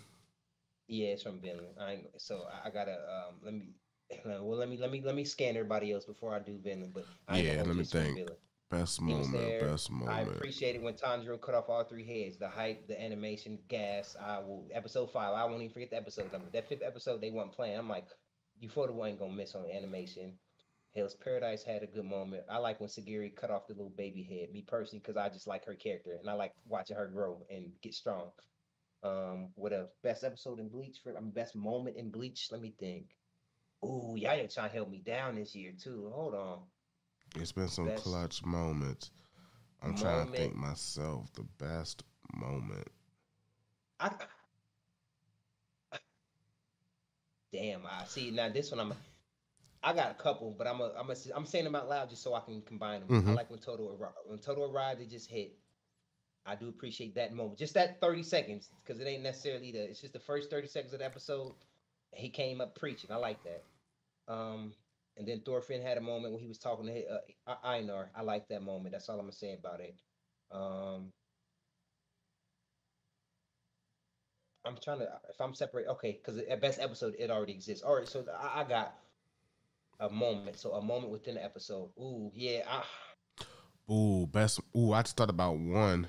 yeah, it's from Vinland. I gotta let me well let me scan everybody else before I do Vinland. But I ain't Yeah, gonna hold let you, me it's from think. Vinland. Best He was moment. there. Best I moment. appreciate it when Tanjiro cut off all three heads. The hype, the animation, gas. I will episode 5. I won't even forget the episode number. That 5th episode they weren't playing. I'm like, you photo ain't gonna miss on animation. Hell's Paradise had a good moment. I like when Sagiri cut off the little baby head. Me personally, because I just like her character and I like watching her grow and get strong. What else? Best episode in Bleach best moment in Bleach. Let me think. Ooh, y'all trying to help me down this year too. Hold on. It's been some Best clutch moments. I'm trying to moment. think myself the best moment. I damn. I see now. This one I got a couple, but I'm saying them out loud just so I can combine them. I Mhm. like when Toto arrived. It just hit. I do appreciate that moment, just that 30 seconds, because it ain't necessarily it's just the first 30 seconds of the episode. He came up preaching. I like that. And then Thorfinn had a moment when he was talking to Einar. I like that moment. That's all I'm gonna say about it. Um, I'm trying to if I'm separate. Okay, because at best episode it already exists. All right, so I got a moment. So a moment within the episode. Ooh, yeah. Ooh, best. Ooh, I just thought about one.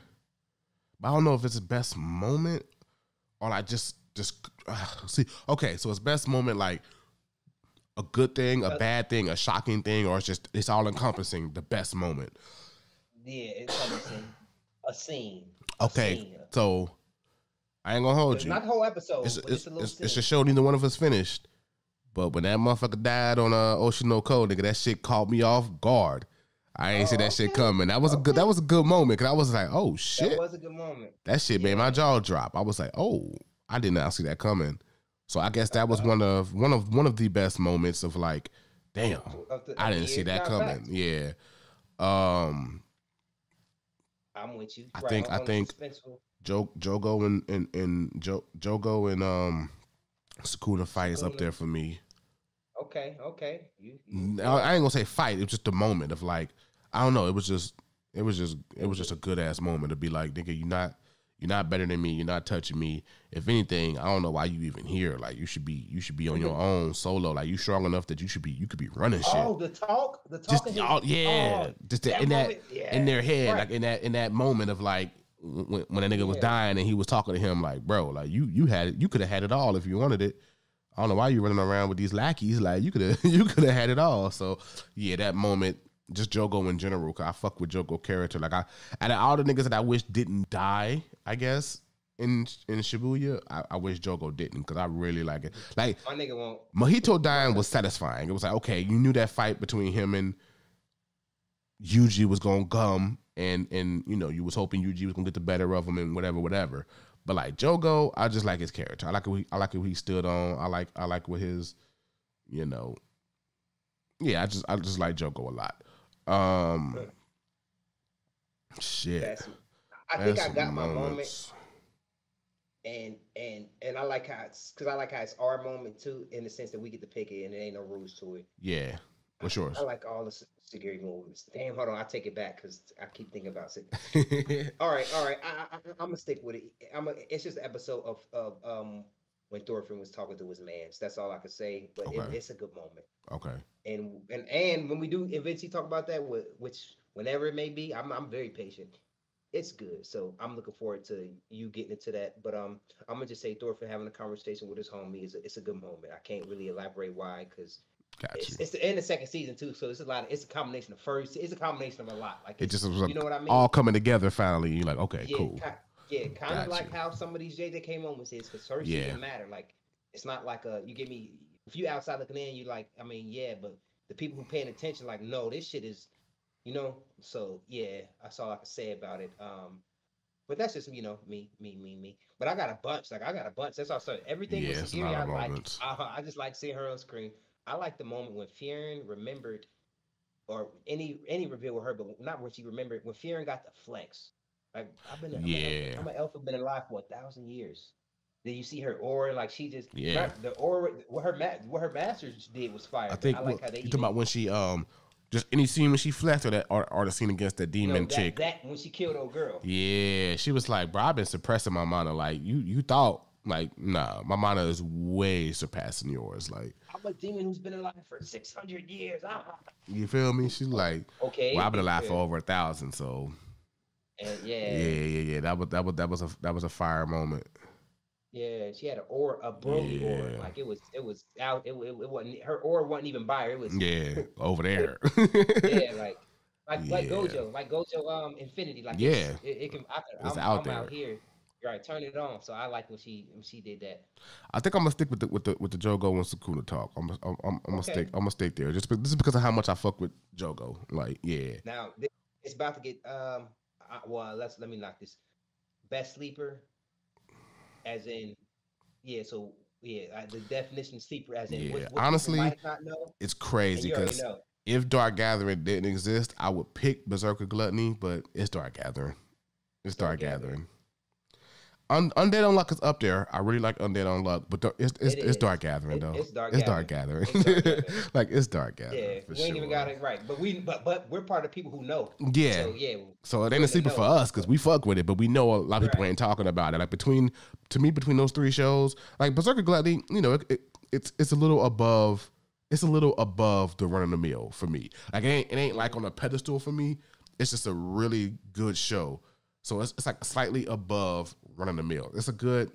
But I don't know if it's the best moment or like just see. Okay, so it's best moment like a good thing, a bad thing, a shocking thing, or it's all encompassing. The best moment. Yeah, it's something. A scene. Okay, Scene. so I ain't gonna hold It's you. not the whole episode, It's but it's a little scene. it's a show neither one of us finished. But when that motherfucker died on Ocean No Code, nigga, that shit caught me off guard. I ain't see that shit coming. That was a good moment because I was like, oh shit. That was a good moment. That shit made my jaw drop. I was like, oh, I did not see that coming. So I guess that was one of the best moments of like, damn, I didn't see that coming. Yeah. I'm with you. I think Jogo and Jogo and Sukuna fight is up there for me. Okay. I ain't gonna say fight. It was just a moment of like, I don't know. It was just a good ass moment to be like, nigga, you're not better than me. You're not touching me. If anything, I don't know why you even here. Like you should be on your own solo. Like you strong enough that you could be running shit. Oh, the talk. Just just in their head, right. like in that moment of like when that nigga was dying and he was talking to him like, bro, like you could have had it all if you wanted it. I don't know why you running around with these lackeys. Like you could have had it all. So yeah, that moment, just Jogo in general. Cause I fuck with Jogo character. Like out of all the niggas that I wish didn't die, I guess in Shibuya, I wish Jogo didn't. Cause I really like it. Like my nigga won't. Mojito dying was satisfying. It was like, okay, you knew that fight between him and Yuji was gonna come, and you know you was hoping Yuji was gonna get the better of him and whatever. But like Jogo, I just like his character. I like what he stood on. I like what his, you know. Yeah, I just like Jogo a lot. Shit. I think I got my moment. And I like how it's our moment too, in the sense that we get to pick it and there ain't no rules to it. Yeah. What's yours? I like all the Sagiri moments. Damn, hold on, I take it back because I keep thinking about it. all right. I'm gonna stick with it. It's just an episode of when Thorfinn was talking to his mans. That's all I can say. But Okay. it's a good moment. Okay. And when we do eventually talk about that, which whenever it may be, I'm very patient. It's good. So I'm looking forward to you getting into that. But I'm gonna just say Thorfinn having a conversation with his homie it's a good moment. I can't really elaborate why because it's the end of second season too. So it's a combination of first. It's a combination of a lot. Like it just was you know what I mean? all coming together finally. You're like, okay, Yeah, cool. Kind of like how some of these JJK moments is because first season matter. Like it's not like you give me if you outside looking in, you like, I mean, yeah, but the people who paying attention, like, no, this shit is, you know. So yeah, that's all I can say about it. But that's just, you know, me. But I got a bunch. Like I got a bunch. That's all. So everything with Yeah, it's a lot Sagiri, of I like. moments. I just like seeing her on screen. I like the moment when Fionn remembered, or any reveal with her, but not when she remembered when Fionn got the flex. Like Yeah, I'm an elf, have been alive for 1,000 years. Then you see her aura, like she just yeah. the aura. What her masters did was I fire. But think I what like how they you talking even about when she just any scene when she flexed or the scene against the no demon chick. that when she killed old girl. Yeah, she was like, bro, I've been suppressing my mana. Like you thought like nah, my mana is way surpassing yours. Like I'm a demon who's been alive for 600 years. Ah. you feel me? She's like, Okay. well, I've been alive for over 1,000, so And yeah. That was a fire moment. yeah, she had an aura, a Broly aura. Yeah. Like it was out. It wasn't her aura wasn't even by her. It was Yeah, over there. yeah, like Yeah. Gojo, Infinity. Like Yeah. it can. It's I'm out there. out here. Right, turn it on. So I like when she did that. I think I'm gonna stick with the Jogo and Sukuna talk. I'm gonna Okay. stick there. This is because of how much I fuck with Jogo. Like, yeah, Now it's about to get well. Let me knock this. Best sleeper, as in yeah. So yeah, the definition of sleeper, as in yeah. what Honestly, people might not know, it's and crazy you already because know. if Dark Gathering didn't exist, I would pick Berserker Gluttony, but it's Dark Gathering. It's Dark Gathering. Undead Unluck is up there. I really like Undead Unluck, but it's Dark Gathering though. It's Dark Dark Gathering. It's Dark Gathering. Like it's Dark Gathering. Yeah, for we ain't sure. even got it right, but we're part of the people who know. Yeah. So yeah. So it we're ain't a in the sleeper for know. us because we fuck with it, but we know a lot of people Right. ain't talking about it. Like between those three shows, like Berserker Gluttony, you know, it's a little above. It's a little above the run of the mill for me. Like it ain't like on a pedestal for me. It's just a really good show. So it's like slightly above run of the mill. It's a good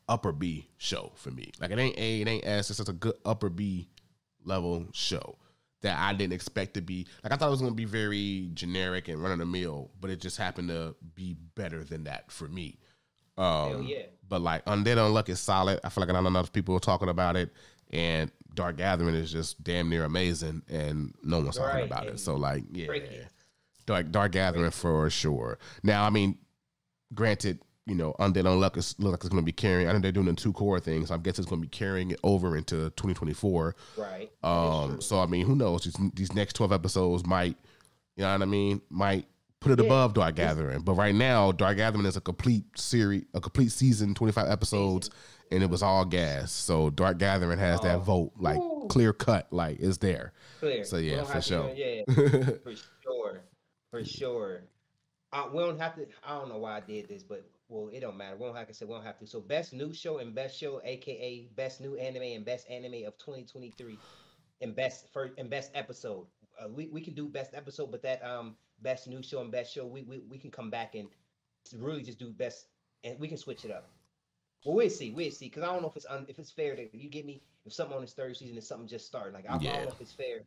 upper B show for me. Like it ain't A, it ain't S. It's just a good upper B level show that I didn't expect to be. Like I thought it was gonna be very generic and run of the mill, but it just happened to be better than that for me. Hell yeah. But like Undead Unluck is solid. I feel like not enough people are talking about it, and Dark Gathering is just damn near amazing, and no one's talking Right, about it. and So like, yeah, breaking. Dark Gathering for sure. Now, I mean, granted, you know, Undead Unluck look like it's going to be carrying. I know they're doing the 2 core things. So I guess it's going to be carrying it over into 2024. Right. So I mean, who knows? These next 12 episodes might, you know what I mean, might put it above Dark Gathering. But right now, Dark Gathering is a complete series, a complete season, 25 episodes, and it was all gas. So Dark Gathering has that vote, like clear cut, like it's there. Clear. So We yeah, don't for have to sure. even- yeah, for sure. We don't have to. I don't know why I did this, but well, it don't matter. We don't have to say we don't have to. So best new show and best show, aka best new anime and best anime of 2023, and best episode. We can do best episode, but that best new show and best show, we can come back and really just do best, and we can switch it up. Well, we'll see, because I don't know if it's fair that you give me if something on this third season is something just started. Like I don't know if it's fair,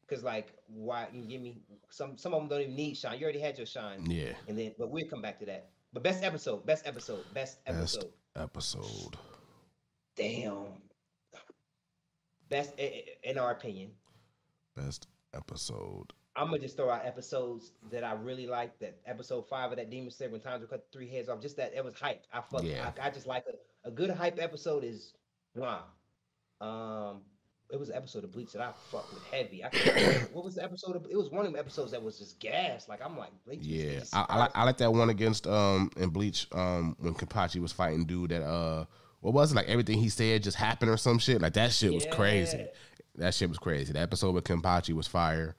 because like why you give me some of them don't even need shine. You already had your shine. Yeah. And then, but we'll come back to that. But best episode. Best episode. Damn. Best in our opinion. Best episode. I'm gonna just throw out episodes that I really like. That episode 5 of that Demon Slayer when Tanjiro cut the 3 heads off. Just that it was hype. I just like a good hype episode is wow. It was an episode of Bleach that I fuck with heavy. What was the episode of? It was one of them episodes that was just gas. Like I'm like Bleach. Yeah, I like that one against in Bleach when Kenpachi was fighting dude that what was it, like everything he said just happened or some shit, like that shit was crazy. That shit was crazy. The episode with Kenpachi was fire.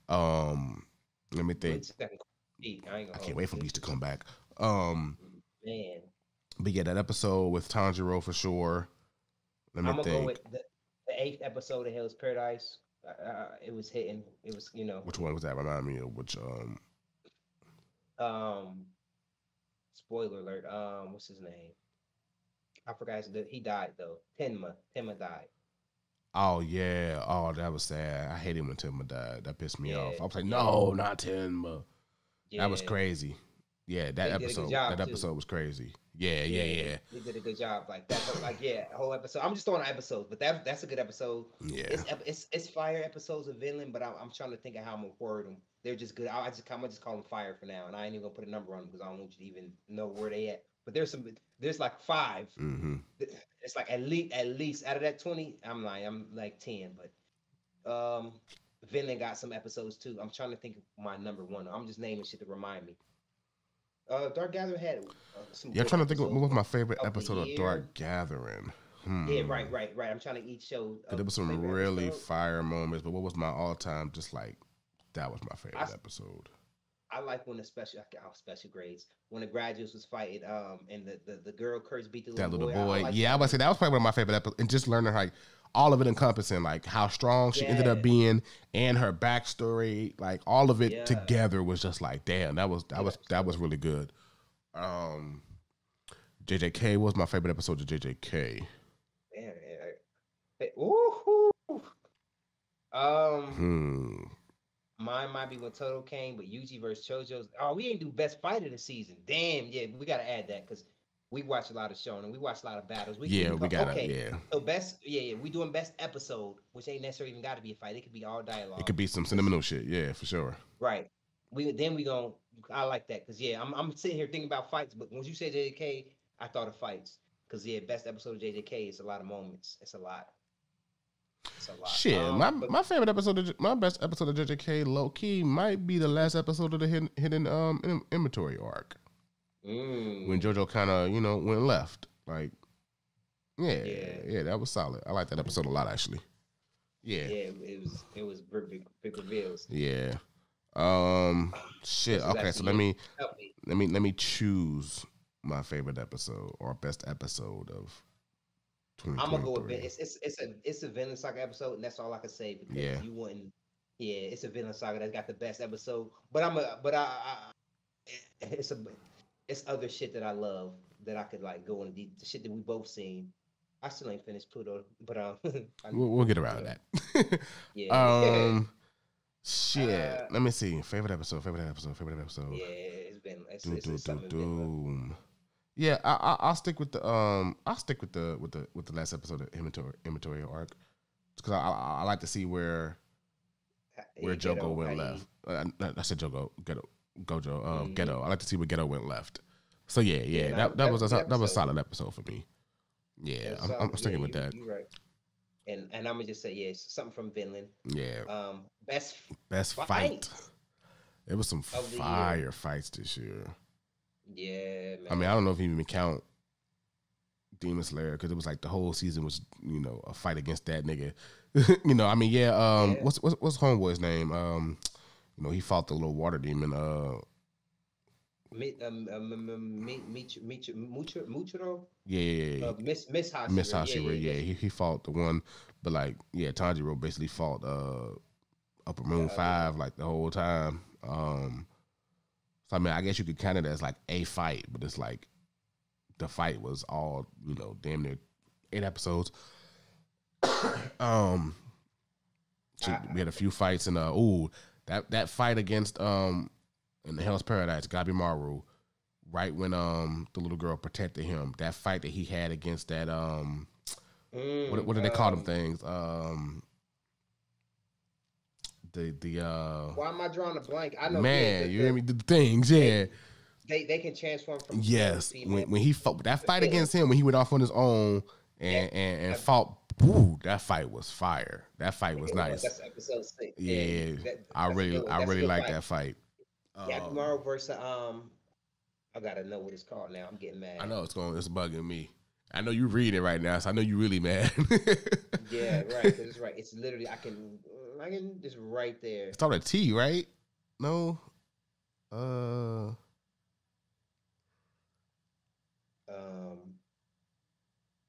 Let me think. I can't wait for Bleach to come back. Man, but yeah, that episode with Tanjiro for sure. Let me I'm gonna think. go with the 8th episode of Hell's Paradise. It was hitting. It was, you know. Which one was that? Remind me of which. Spoiler alert. What's his name? I forgot. He died though. Tenma died. Oh yeah. Oh, that was sad. I hated when Tenma died. That pissed me off. I was like, Yeah. no, not Tenma. Yeah. That was crazy. Yeah, They did a good job, that too. episode was crazy. Yeah. They did a good job. Like that, like yeah, whole episode. I'm just throwing out episodes, but that's a good episode. Yeah. It's fire episodes of Vinland, but I'm trying to think of how I'm gonna word them. They're just good. I'm gonna just call them fire for now, and I ain't even gonna put a number on them because I don't want you to even know where they at. But there's like 5. Mm-hmm. It's like at least out of that 20, I'm like 10. But Vinland got some episodes too. I'm trying to think of my number one. I'm just naming shit to remind me. Dark Gathering had some. Yeah, I'm good trying to think what episodes was my favorite of the episode of year. Dark Gathering. Yeah, right. I'm trying to each show. There was some favorite really episode. fire moments, but what was my all-time? Just like that was my favorite episode. I like when the special grades when the graduates was fighting and the girl curse beat the That little little boy. I like Yeah, I would say that was probably one of my favorite episodes, and just learning like all of it encompassing like how strong she ended up Yeah. being and her backstory, like all of it Yeah. together was just like, damn, that was really good. JJK was my favorite episode of JJK. Man, woohoo. Mine might be when Toto came, but Yuji versus JoJo's. Oh, we ain't do best fight of the season. Damn, yeah, we gotta add that because we watch a lot of shonen and we watch a lot of battles. We gotta. Yeah. So we doing best episode, which ain't necessarily even got to be a fight. It could be all dialogue. It could be some sentimental shit, yeah, for sure. Right. I like that because I'm sitting here thinking about fights, but once you said JJK, I thought of fights because best episode of JJK is a lot of moments. It's a lot. Shit, my favorite episode, my best episode of JJK, low key, might be the last episode of the hidden inventory arc when JoJo kind of went left. Like, yeah, that was solid. I like that episode a lot, actually. Yeah, it was big reveals. Yeah. Shit. Okay, so let me choose my favorite episode or best episode of. I'm gonna go with it's a Vinland Saga episode, and that's all I can say because you wouldn't. Yeah, it's a Vinland Saga that's got the best episode, but it's other shit that I love that I could like go into the shit that we both seen. I still ain't finished Pluto, but we'll get around to that. Yeah. Shit. Let me see. Favorite episode. Yeah, it's something. Yeah, I'll stick with the last episode of inventory arc because I like to see where Jogo went left. I said Jogo Gojo Ghetto. I like to see where Ghetto went left. So that was a solid episode for me. Yeah, I'm sticking with that. You're right. And I'm gonna just say it's something from Vinland. Yeah. Best fight. There was some fire fights this year. Yeah, man. I mean, I don't know if you even count Demon Slayer because it was like the whole season was a fight against that nigga. I mean, what's Homeboy's name? He fought the little water demon. Muchiro. Yeah. Miss Hashira. Miss Hashira. Yeah. He fought the one, but like Tanjiro basically fought Upper Moon 5 like the whole time. So I mean, I guess you could count it as like a fight, but it's like the fight was all damn near 8 episodes. So we had a few fights, and that fight against in the Hell's Paradise, Gabimaru, right when the little girl protected him, that fight that he had against that what do they call them things? Why am I drawing a blank? I know. Man, you hear me? The things, yeah. They can transform from. Yes, when he fought that fight against him, when he went off on his own and fought. Ooh, that fight was fire. That fight was nice. That's episode 6. Yeah, I really like that fight. Gabimaru versus I gotta know what it's called now. I'm getting mad. I know it's bugging me. I know you read it right now, so I know you really mad. Yeah, right. Cause it's right. It's literally I can just right there. It's called a T, right? No.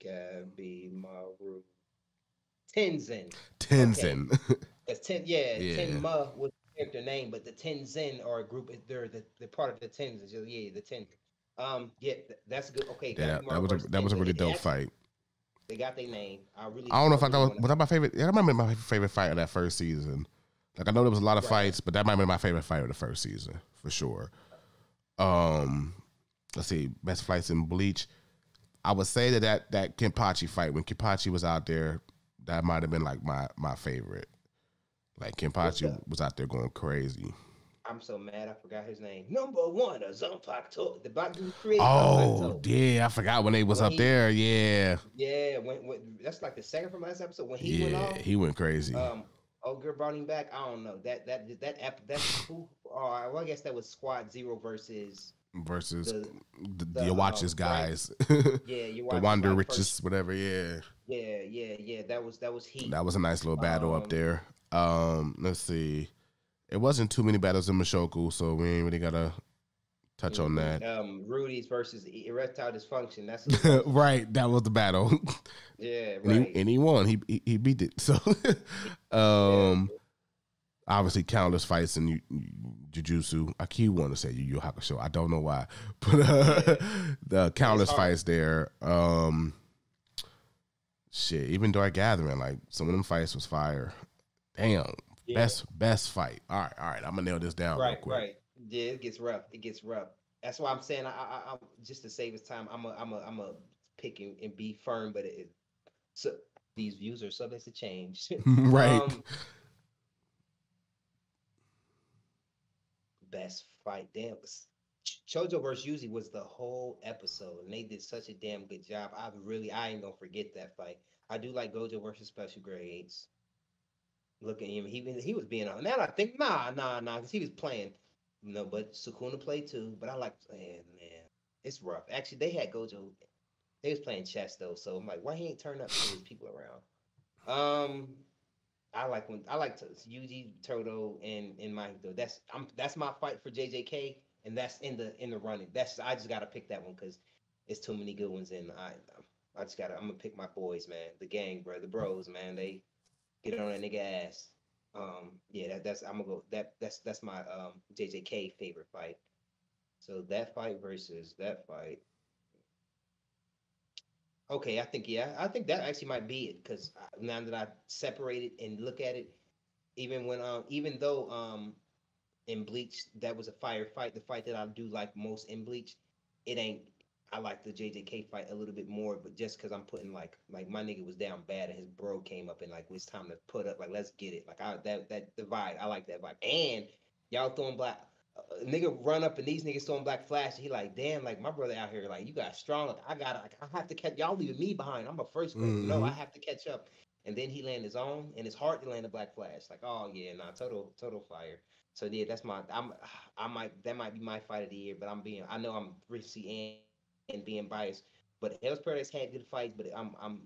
Gabimaru. Tenzin. Tenzin. That's Tenma was their name, but the Tenzin are a group. They're part of the Tenzin. So yeah, the Tenzin. That's good. Okay, that was a really dope fight. They got their name. I don't know if was that my favorite. Yeah, I remember my favorite fight of that first season. Like I know there was a lot of fights, but that might be my favorite fight of the first season for sure. let's see, best fights in Bleach. I would say that Kenpachi fight, when Kenpachi was out there, that might have been like my favorite. Like Kenpachi was out there going crazy. I'm so mad I forgot his name. Number one, Zanpakuto. The black dude created Oh, Zanpakuto. yeah, I forgot when they was up there. Yeah. Yeah, when that's like the second from last episode. When he went off, he went crazy. old girl brought him back. I don't know. That's who well, I guess that was Squad Zero versus the Watches guys. Yeah, you the Wander Riches, whatever, yeah. Yeah. That was heat. That was a nice little battle up there. Let's see. It wasn't too many battles in Mushoku, so we ain't really gotta touch on that. Rudy's versus erectile dysfunction. That's right. That was the battle. Yeah, right. And he won. He beat it. So, obviously, countless fights in Jujutsu. I keep wanting to say Yu Yu Hakusho. I don't know why, but the countless fights there. Shit. Even Dark Gathering, like some of them fights was fire. Damn. Yeah. Best fight. All right. I'm gonna nail this down real quick. Right. Yeah, it gets rough. That's why I'm saying I just to save his time, I'm a pick and be firm, but so these views are subject to change. Right. Best fight. Damn. Chojo versus Yuzi was the whole episode, and they did such a damn good job. I ain't gonna forget that fight. I do like Gojo versus Special Grades. Look at him. He was being on. Now I think nah, because he was playing. No, but Sukuna played too. But I like, man, it's rough. Actually, they had Gojo. They was playing chess though, so I'm like, why he ain't turn up to his people around? I like Yuji, Toto, and Mahito. That's my fight for JJK, and that's in the running. I just gotta pick that one because it's too many good ones, and I'm gonna pick my boys, man, the gang, bro, the bros, man. They get on that nigga ass. That's my JJK favorite fight. So that fight versus that fight. Okay, I think that actually might be it because now that I separate it and look at it, even though in Bleach that was a fire fight, the fight that I do like most in Bleach, it ain't. I like the JJK fight a little bit more, but just because I'm putting like my nigga was down bad and his bro came up and like it's time to put up, like let's get it, like that the vibe, I like that vibe. And y'all throwing black nigga run up and these niggas throwing Black Flash. He like, damn, like my brother out here, like you got strong. Like, I have to catch y'all leaving me behind. I'm a first grade. Mm-hmm. No, I have to catch up. And then he land his own, and it's hard to land a Black Flash. Like, oh yeah, total fire. So yeah, that's that might be my fight of the year. But I know I'm risky and being biased. But Hell's Paradise had good fights, but I'm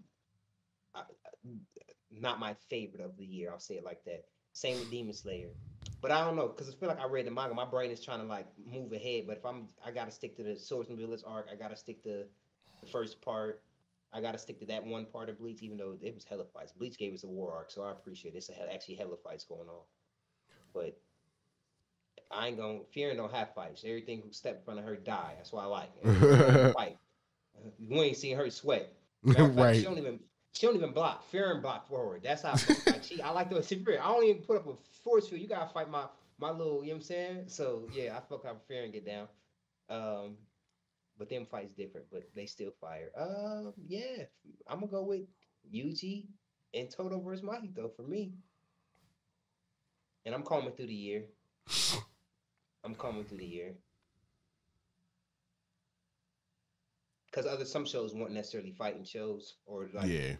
not my favorite of the year. I'll say it like that. Same with Demon Slayer. But I don't know, because I feel like I read the manga. My brain is trying to like move ahead. But if I gotta stick to the Swords and Village arc, I gotta stick to the first part. I gotta stick to that one part of Bleach, even though it was hella fights. Bleach gave us a war arc, so I appreciate it. It's actually hella fights going on. But I ain't gonna Fearing don't have fights. Everything who step in front of her die. That's why I like it. Fight. You ain't seen her sweat. Right. She don't even block. Fearing block forward. That's how I like the way she fear. I don't even put up a force field. You gotta fight my little, you know what I'm saying? So yeah, I fuck how Fearing get down. But them fights different, but they still fire. Yeah. I'm gonna go with Yuji and Toto versus Mahito for me. And I'm coming through the year. Because some shows weren't necessarily fighting shows, or like they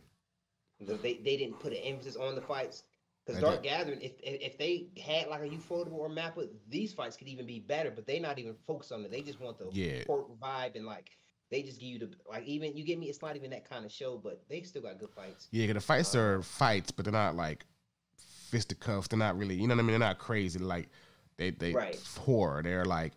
didn't put an emphasis on the fights. Because Dark Gathering, if they had like a Ufotable or Mappa, these fights could even be better. But they not even focused on it. They just want the port vibe and like they just give you the like even you get me. It's not even that kind of show, but they still got good fights. Yeah, the fights are fights, but they're not like fisticuffs. They're not really, you know what I mean? They're not crazy. Like they horror. They're like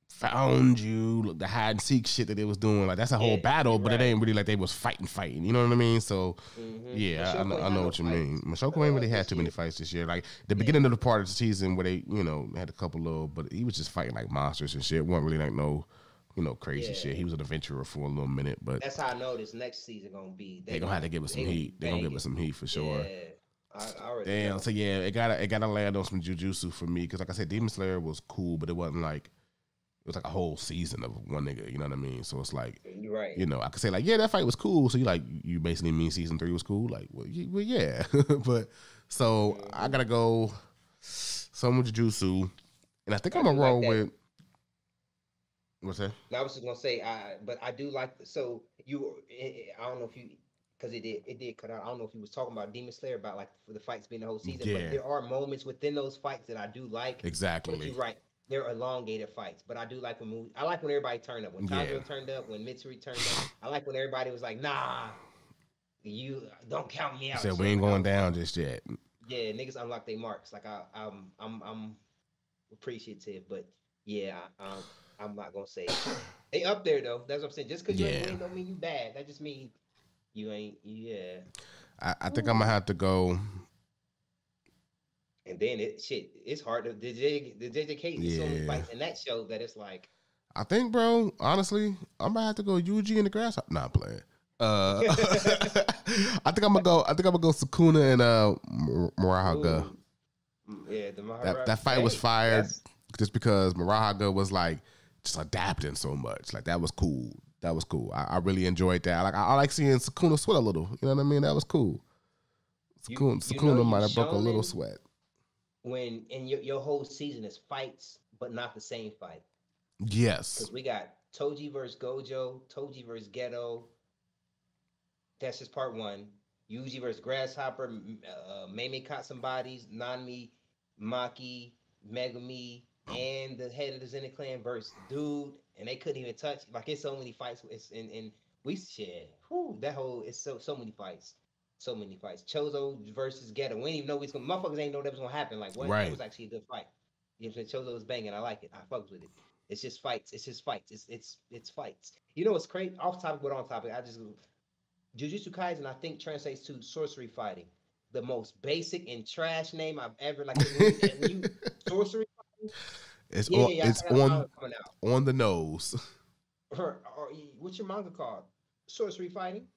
found you, the hide and seek shit that they was doing. Like that's a whole battle, but it ain't really like they was fighting. You know what I mean? So I know what you mean. Mushoku ain't really had too many fights this year. Like the beginning of the part of the season where they, had a couple little, but he was just fighting like monsters and shit. Wasn't really like no, crazy shit. He was an adventurer for a little minute, but that's how I know this next season gonna be. They gonna have to give us some heat. They gonna give us some heat for sure. Yeah. I already Damn. know. So yeah, it gotta land on some Jujutsu for me because like I said, Demon Slayer was cool, but it wasn't like it was like a whole season of one nigga. You know what I mean? So it's like, You're right. you know, I could say like, yeah, that fight was cool. So you basically mean season 3 was cool? Like, well yeah. But so I gotta go some with Jujutsu, and I think I'm gonna roll with. What's that? I was just gonna say, but I do like. So I don't know if you, because it did cut out. I don't know if you was talking about Demon Slayer about like for the fights being the whole season. Yeah. But there are moments within those fights that I do like. Exactly. But you're right. They're elongated fights, but I do like I like when everybody turned up. When Tanjiro turned up, when Mitsuri turned up. I like when everybody was like, "Nah, you don't count me out." Said we ain't going down just yet. Yeah, niggas unlock their marks. Like I'm appreciative, but yeah, I'm not gonna say they up there though. That's what I'm saying. Just because you ain't win don't mean you bad. That just means you ain't. Yeah. I think I'm gonna have to go. And then it's hard to the JJK is so many fights in that show that it's like. I think, bro, honestly, I'm gonna have to go Yuji and the Grasshopper. Nah, I'm playing. I think I'm gonna go Sukuna and Murahaga. Yeah, the Maharaga. That fight was fired just because Murahaga was like just adapting so much. Like that was cool. I really enjoyed that. I like seeing Sukuna sweat a little. You know what I mean? That was cool. Sukuna might have broke a little sweat. When in your whole season is fights, but not the same fight. Yes. Because we got Toji versus Gojo, Toji versus Geto. That's just part 1. Yuji versus Grasshopper, Meme caught some bodies, Nanami, Maki, Megumi, and the head of the Zenith clan versus Dude, and they couldn't even touch. Like it's so many fights. It's in we shit. That whole it's so many fights. So many fights. Chozo versus Geto. We didn't even know motherfuckers ain't know that was gonna happen. Like what? Right. That was actually a good fight. You know what I'm saying? Chozo was banging. I like it. I fucks with it. It's just fights. It's fights. You know what's crazy? Off topic, but on topic. Jujutsu Kaisen, I think translates to sorcery fighting. The most basic and trash name I've ever sorcery fighting. It's on the nose. What's your manga called? Sorcery fighting.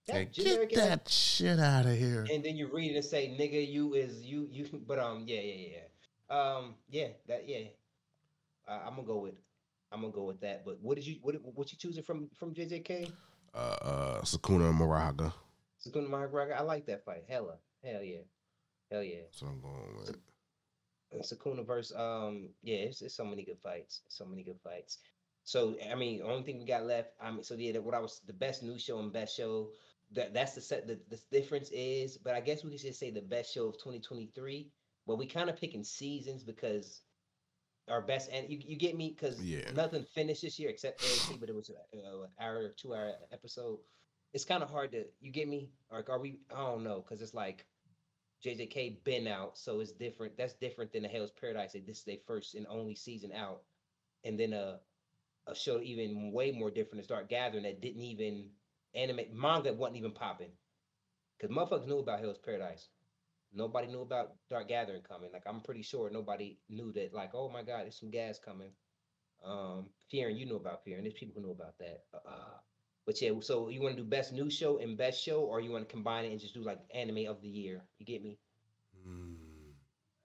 Hey, get that shit out of here. And then you read it and say, "Nigga, you." But I'm gonna go with that. But what you choosing from JJK? Sukuna and Murahaga. Sukuna and Murahaga. I like that fight. Hell yeah. That's what I'm going with. Sukuna versus it's so many good fights. So I mean, only thing we got left. What I was the best new show and best show. That's the set. The difference is, but I guess we could just say the best show of 2023. But we kind of picking seasons because our best, and you get me, because nothing finished this year except AOT, but it was an hour or 2 hour episode. It's kind of hard to, you get me, or are we? I don't know, because it's like JJK been out, so it's different. That's different than the Hell's Paradise. This is their first and only season out, and then a show even way more different is Dark Gathering that didn't even animate manga wasn't even popping, because motherfuckers knew about Hell's Paradise. Nobody knew about Dark Gathering coming. Like I'm pretty sure nobody knew that. Like, oh my God, there's some gas coming. Fearing, you know about Fearing. There's people who know about that. But yeah, so you want to do best new show and best show, or you want to combine it and just do like anime of the year? You get me?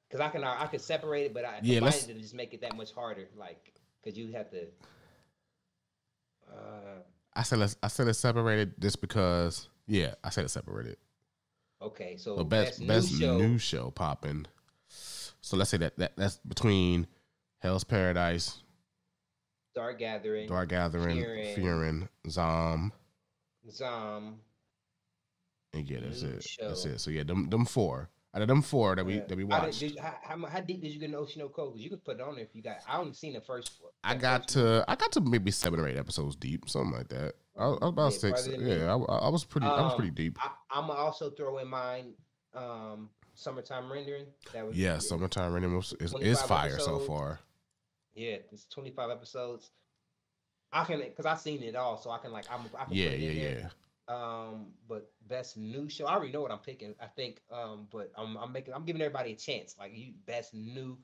Because I can separate it, but I combine it to just make it that much harder. Like, because you have to. I said it's separated just because. Yeah, I said it's separated. Okay, so best new show popping. So let's say that's between Hell's Paradise, Dark Gathering, Fearing, Zom. And yeah, that's it. Show. That's it. So yeah, them 4. Out of them 4 that we watched. How deep did you get in Ocean no Code? Because you could put it on there if you got. I only seen the first 4. I got to maybe 7 or 8 episodes deep, something like that. I was about 6. Yeah, I was pretty deep. I'm gonna also throw in mine. Summertime Rendering. That was Summertime Rendering is fire episodes. So far. Yeah, it's 25 episodes. I can, because I've seen it all, so I can I can put it in there. But best new show, I already know what I'm picking. I think, but I'm giving everybody a chance. Like you, best new,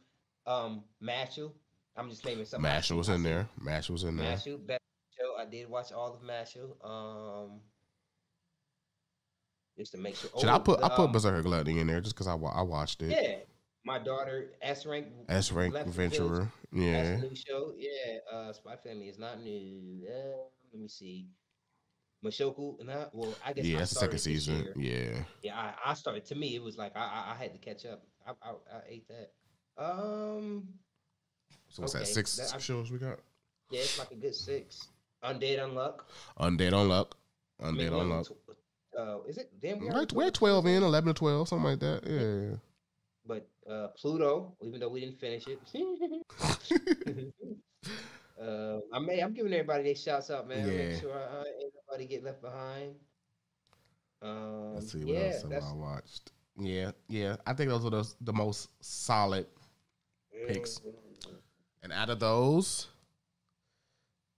Mashle. I'm just naming something. Mashle was in there. Mashle was in there. Mashle, best show. I did watch all of Mashle. Just to make sure. I put Berserker Gluttony in there just because I watched it. Yeah, My daughter S rank S rank left the village. Venturer. That's a Yeah. new show. Yeah. Spy Family is not new. Let me see. Mashoku. Not well. I guess Yeah, I that's the second started this season. year. Yeah. Yeah, I started. To me, it was like I had to catch up. I ate that. Um. So what's that? Okay. Six shows we got? Yeah, it's like a good six. Undead Unluck. Undead Unluck. I mean, Undead Unluck. is it? Damn, we Like already we're 12 in, 11 to 12, something like that. Yeah. But Pluto, even though we didn't finish it. I'm giving everybody their shouts out, man. Make Yeah. sure ain't nobody get left behind. Let's see what Yeah, else have I watched. Yeah, yeah. I think those are the most solid picks. And out of those,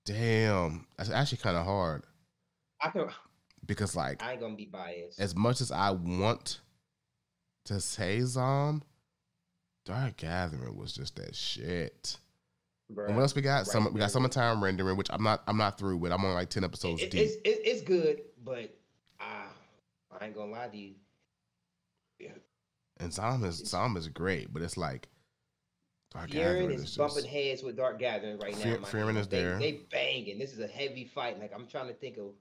damn, that's actually kind of hard. Because like I ain't gonna be biased. As much as I want to say Zom, Dark Gathering was just that shit. Bruh, and what else we got? Right, we got Summertime Rendering, which I'm not through with. I'm on like 10 episodes deep. It's good, but I ain't gonna lie to you. Yeah. And Zom is great, but it's like Dark Gathering is bumping heads with Dark Gathering right now. Fearing is there. They banging. This is a heavy fight. Like I'm trying to think of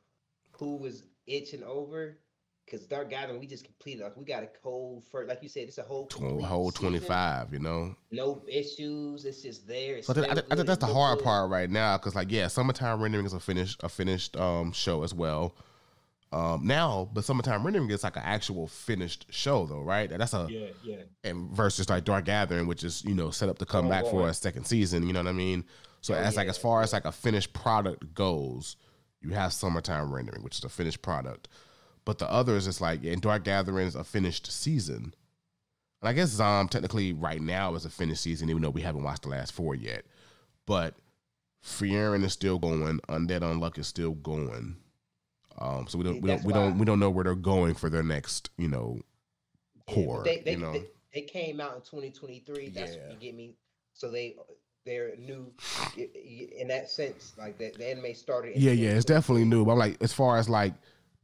who was itching over. Because Dark Gathering, we just completed. Like we got a cold first, like you said, it's a whole 25. You know, no issues. It's just there. So I think that's the hard part right now. Because like, yeah, Summertime Rendering is a finished show as well. Now, but Summertime Rendering is like an actual finished show though, right? That's yeah. And versus like Dark Gathering, which is set up to come back for a second season. You know what I mean? So as far as like a finished product goes, you have Summertime Rendering, which is a finished product. But the others, it's like, in Dark Gathering is a finished season. And I guess Zom technically right now is a finished season, even though we haven't watched the last 4 yet. But Frieren is still going. Undead Unluck is still going. So we don't know where they're going for their next, core. They came out in 2023. That's what you get me. So they're new in that sense. Like the anime started. Yeah, it's definitely new. But I'm like, as far as like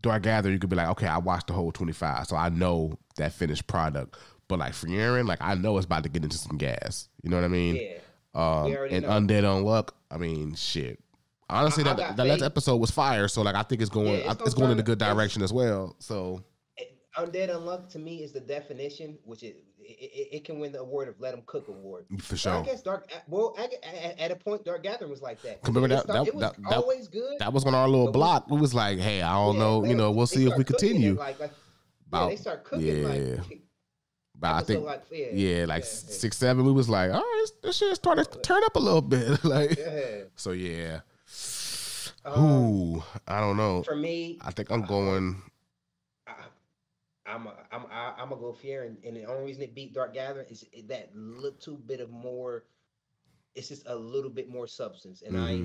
Dark Gathering, you could be like, okay, I watched the whole 25, so I know that finished product. But like Frieren, like I know it's about to get into some gas. You know what I mean? Yeah. And Undead Unluck, I mean, shit. Honestly, that last episode was fire. So like, I think it's going in a good direction as well. So Undead Unluck to me is the definition, which it can win the award of Let 'em Cook award. For sure. I guess at a point, Dark Gathering was like that. Remember it was always good. That was on our little block. We was like, hey, I don't know, we'll see if we continue. They start cooking. But I think, like 6, 7, we was like, all right, this shit started to turn up a little bit. Like, so yeah. I don't know. For me, I think I'm going. I'm gonna go Frieren, and the only reason it beat Dark Gathering is that little bit of more. It's just a little bit more substance, and I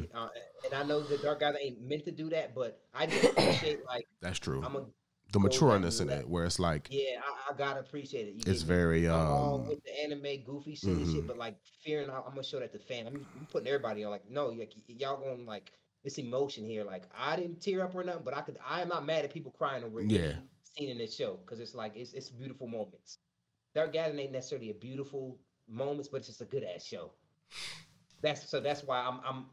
know that Dark Gathering ain't meant to do that, but I just appreciate like that's true. The matureness in it, where it's like, I gotta appreciate it. It's very with the anime goofy silly shit, but like Frieren, I'm gonna show that to fan. I'm putting everybody on. Like, no, like y'all going like this emotion here. Like I didn't tear up or nothing, but I am not mad at people crying over scene in this show because it's like it's beautiful moments. Dark Gathering ain't necessarily a beautiful moments, but it's just a good ass show. That's why I'm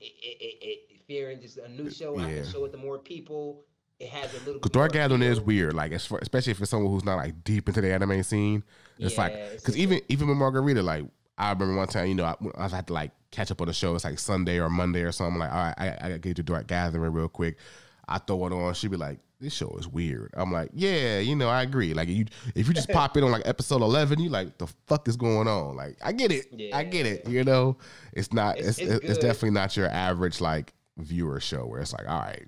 fearing just a new show. I can show it to more people. It has a little. Dark Gathering is weird, like especially for someone who's not like deep into the anime scene. It's like because even with Margarita, like I remember one time, I had to like catch up on the show. It's like Sunday or Monday or something. I'm like, all right, I gotta get to Dark Gathering real quick. I throw it on. She'd be like, this show is weird. I'm like, yeah, I agree. Like if you just pop in on like episode 11, you like, the fuck is going on? Like I get it. I get it. It's not. It's definitely not your average like viewer show where it's like, all right.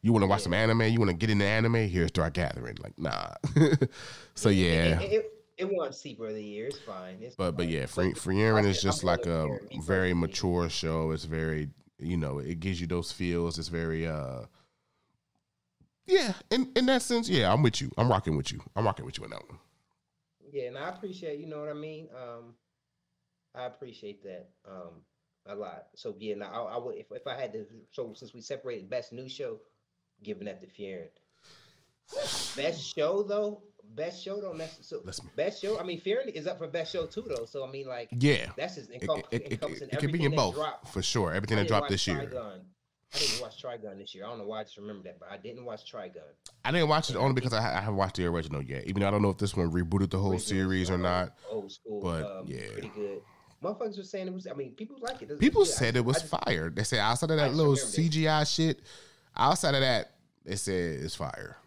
You want to watch some anime? You want to get into anime? Here's Dark Gathering. Like, nah. So yeah. It won Sleeper of the Year. It's fine. But yeah, Frieren is just like a very mature show. It's very, it gives you those feels. It's very, in that sense, yeah, I'm with you. I'm rocking with you. I'm rocking with you on that one. Yeah, and I appreciate, you know what I mean? I appreciate that a lot. So yeah, now I would, if I had to, so since we separated best new show, giving that to Frieren. Best show though, best show though. So Listen, best show. I mean, Fear is up for best show too though. So I mean, like yeah, that's just encompassing it could be everything in that both dropped. for sure. Everything I that didn't dropped watch this year. Trigun. I didn't watch Trigun this year. I don't know why I just remember that, but I didn't watch Trigun. I didn't watch it And only because I haven't watched the original yet. Even though I don't know if this one rebooted the whole original series or not. old school, But yeah, pretty good. Motherfuckers were saying it was. I mean, people like it. It's people good. said it was fire. They said outside of I that just little remembered it. CGI shit, outside of that, they said it's fire.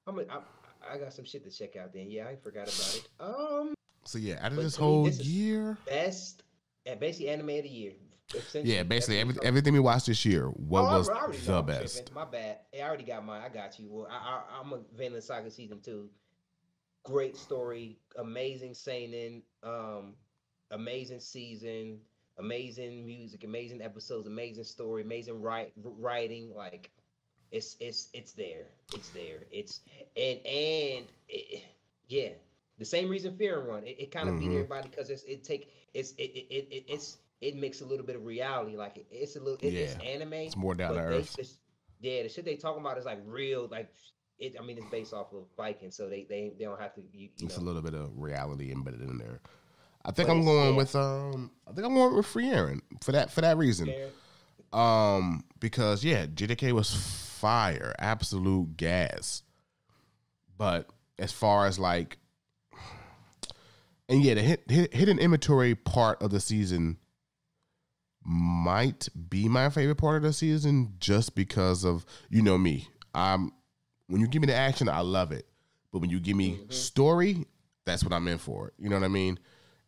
I got some shit to check out. Then yeah, I forgot about it. So yeah, out of But this to me, whole this is year, basically anime of the year. yeah, basically That's what everything we watched this year, what was I already know the I'm best? tripping. My bad. Hey, I already got mine. I got you. Well, I'm a Vinland Saga season 2. Great story, amazing seinen, amazing season, amazing music, amazing episodes, amazing story, amazing writing. Like it's there. It's there. Yeah. The same reason Fear and Run. It kind of beat everybody because it makes a little bit of reality. Like it's a little it's anime. It's more down to but earth. the shit they talking about is like real. Like it. I mean, it's based off of Vikings, so they don't have to. It's a know. little bit of reality embedded in there. I think But I'm it's- going yeah. with I think I'm going with Free Aaron for that reason. Fair. Because yeah, JDK was fire, absolute gas. But as far as like, and yeah, the hidden inventory part of the season might be my favorite part of the season, just because of me. When you give me the action, I love it. But when you give me story, that's what I'm in for. You know what I mean?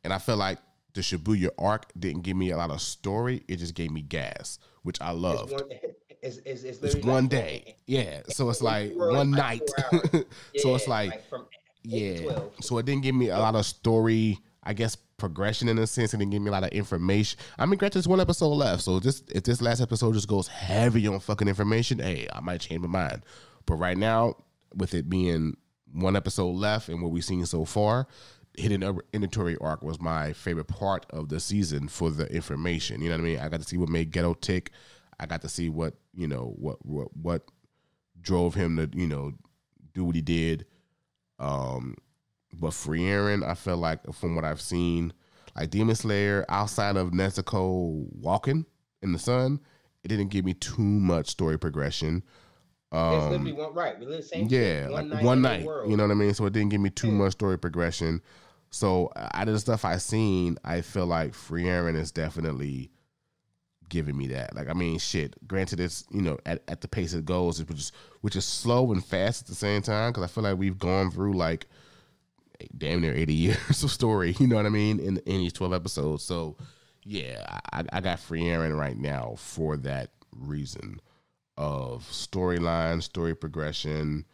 And I feel like the Shibuya arc didn't give me a lot of story. It just gave me gas, which I loved. It's It's one day. Yeah. So it's like one night. So it's like from 8 to yeah. 12. So it didn't give me a lot of story, I guess, progression in a sense. It didn't give me a lot of information. I mean, granted, there's one episode left. So if this last episode just goes heavy on fucking information, hey, I might change my mind. But right now, with it being one episode left and what we've seen so far, Hidden Inventory arc was my favorite part of the season for the information. You know what I mean? I got to see what made Ghetto tick. I got to see what what drove him to do what he did. But Free Aaron, I feel like from what I've seen, like Demon Slayer, outside of Nezuko walking in the sun, it didn't give me too much story progression. It's literally one right. We live the same Yeah, shit. like one night. World. You know what I mean? So it didn't give me too much story progression. So out of the stuff I've seen, I feel like Free Aaron is definitely giving me that. Like, I mean, shit. Granted, it's at the pace it goes, which is slow and fast at the same time. Because I feel like we've gone through like damn near 80 years of story. You know what I mean? In these 12 episodes. So yeah, I got Free Aaron right now for that reason of storyline, story progression,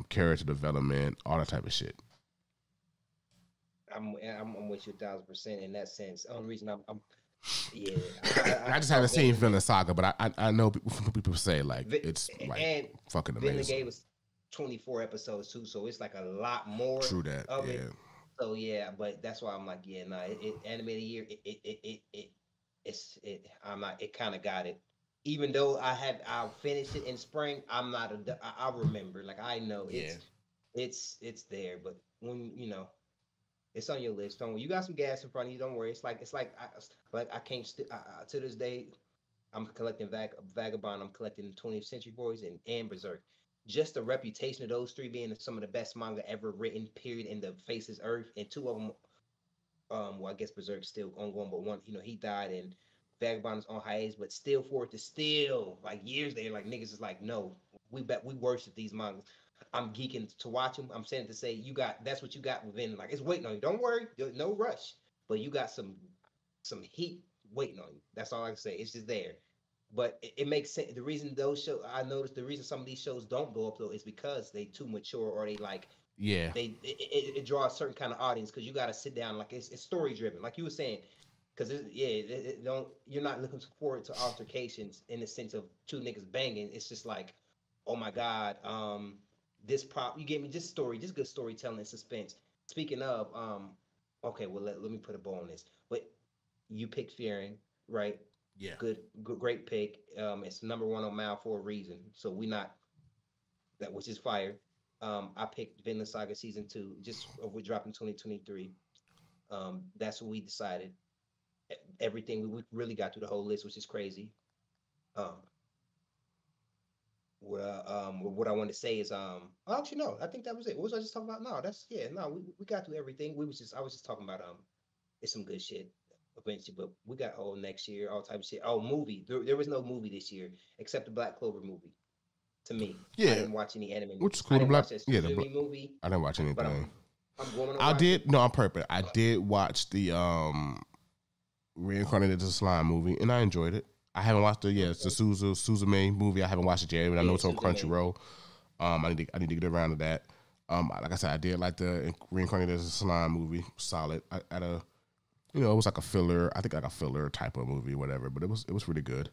character development, all that type of shit. I'm with you 1,000% in that sense. The only reason I'm yeah. I just haven't seen Vinland Saga, but I know people say like it's like and fucking Vinland amazing. gave us 24 episodes too, so it's like a lot more. True that. Of Yeah. it. So yeah, but that's why I'm like, yeah, nah, animated year, it kind of got it. Even though I'll finish it in spring, I'm not I'll remember. Like I know it's there, but when it's on your list. Don't worry. You got some gas in front of you. Don't worry. It's like I can't to this day. I'm collecting Vagabond. I'm collecting 20th Century Boys and Berserk. Just the reputation of those three being some of the best manga ever written, period, in the faces earth. And two of them, well, I guess Berserk's still ongoing, but one, he died and Vagabond is on hiatus. But still, for it to still like years later, like niggas is like, no, we worship these mangas. I'm geeking to watch them. I'm saying to say that's what you got within. Like it's waiting on you. Don't worry, no rush. But you got some heat waiting on you. That's all I can say. It's just there. But it makes sense. The reason those shows, I noticed the reason some of these shows don't blow up though is because they too mature or they like it draws a certain kind of audience because you got to sit down like it's story driven, like you were saying. Because you're not looking forward to altercations in the sense of two niggas banging. It's just like, oh my god, you gave me this good storytelling and suspense. Speaking of, okay, well let me put a bow on this. But you picked Fearing, right? Yeah. Good, great pick. It's number one on Mal for a reason. So we not that, which is fire. I picked Vinland Saga season 2. Just we're dropping 2023. That's what we decided. Everything we really got through the whole list, which is crazy. Um, what I want to say is actually no, I think that was it. What was I just talking about? No, that's yeah, no, we got through everything. I was just talking about it's some good shit eventually, but we got whole next year, all type of shit. Oh, movie. There was no movie this year except the Black Clover movie. To me, Yeah, I didn't watch any anime. which is I cool. The didn't Black, watch that yeah, movie, I didn't watch but anything. I'm going to I watch did it. no on purpose. I did watch the Reincarnated as a Slime movie, and I enjoyed it. I haven't watched it yet. It's the Suzume movie. I haven't watched it yet, but I know it's on Suzume. Crunchyroll. I need to get around to that. Like I said, I did like the Reincarnated as a Slime movie. Solid. At a, it was like a filler. I think like a filler type of movie, whatever. But it was really good.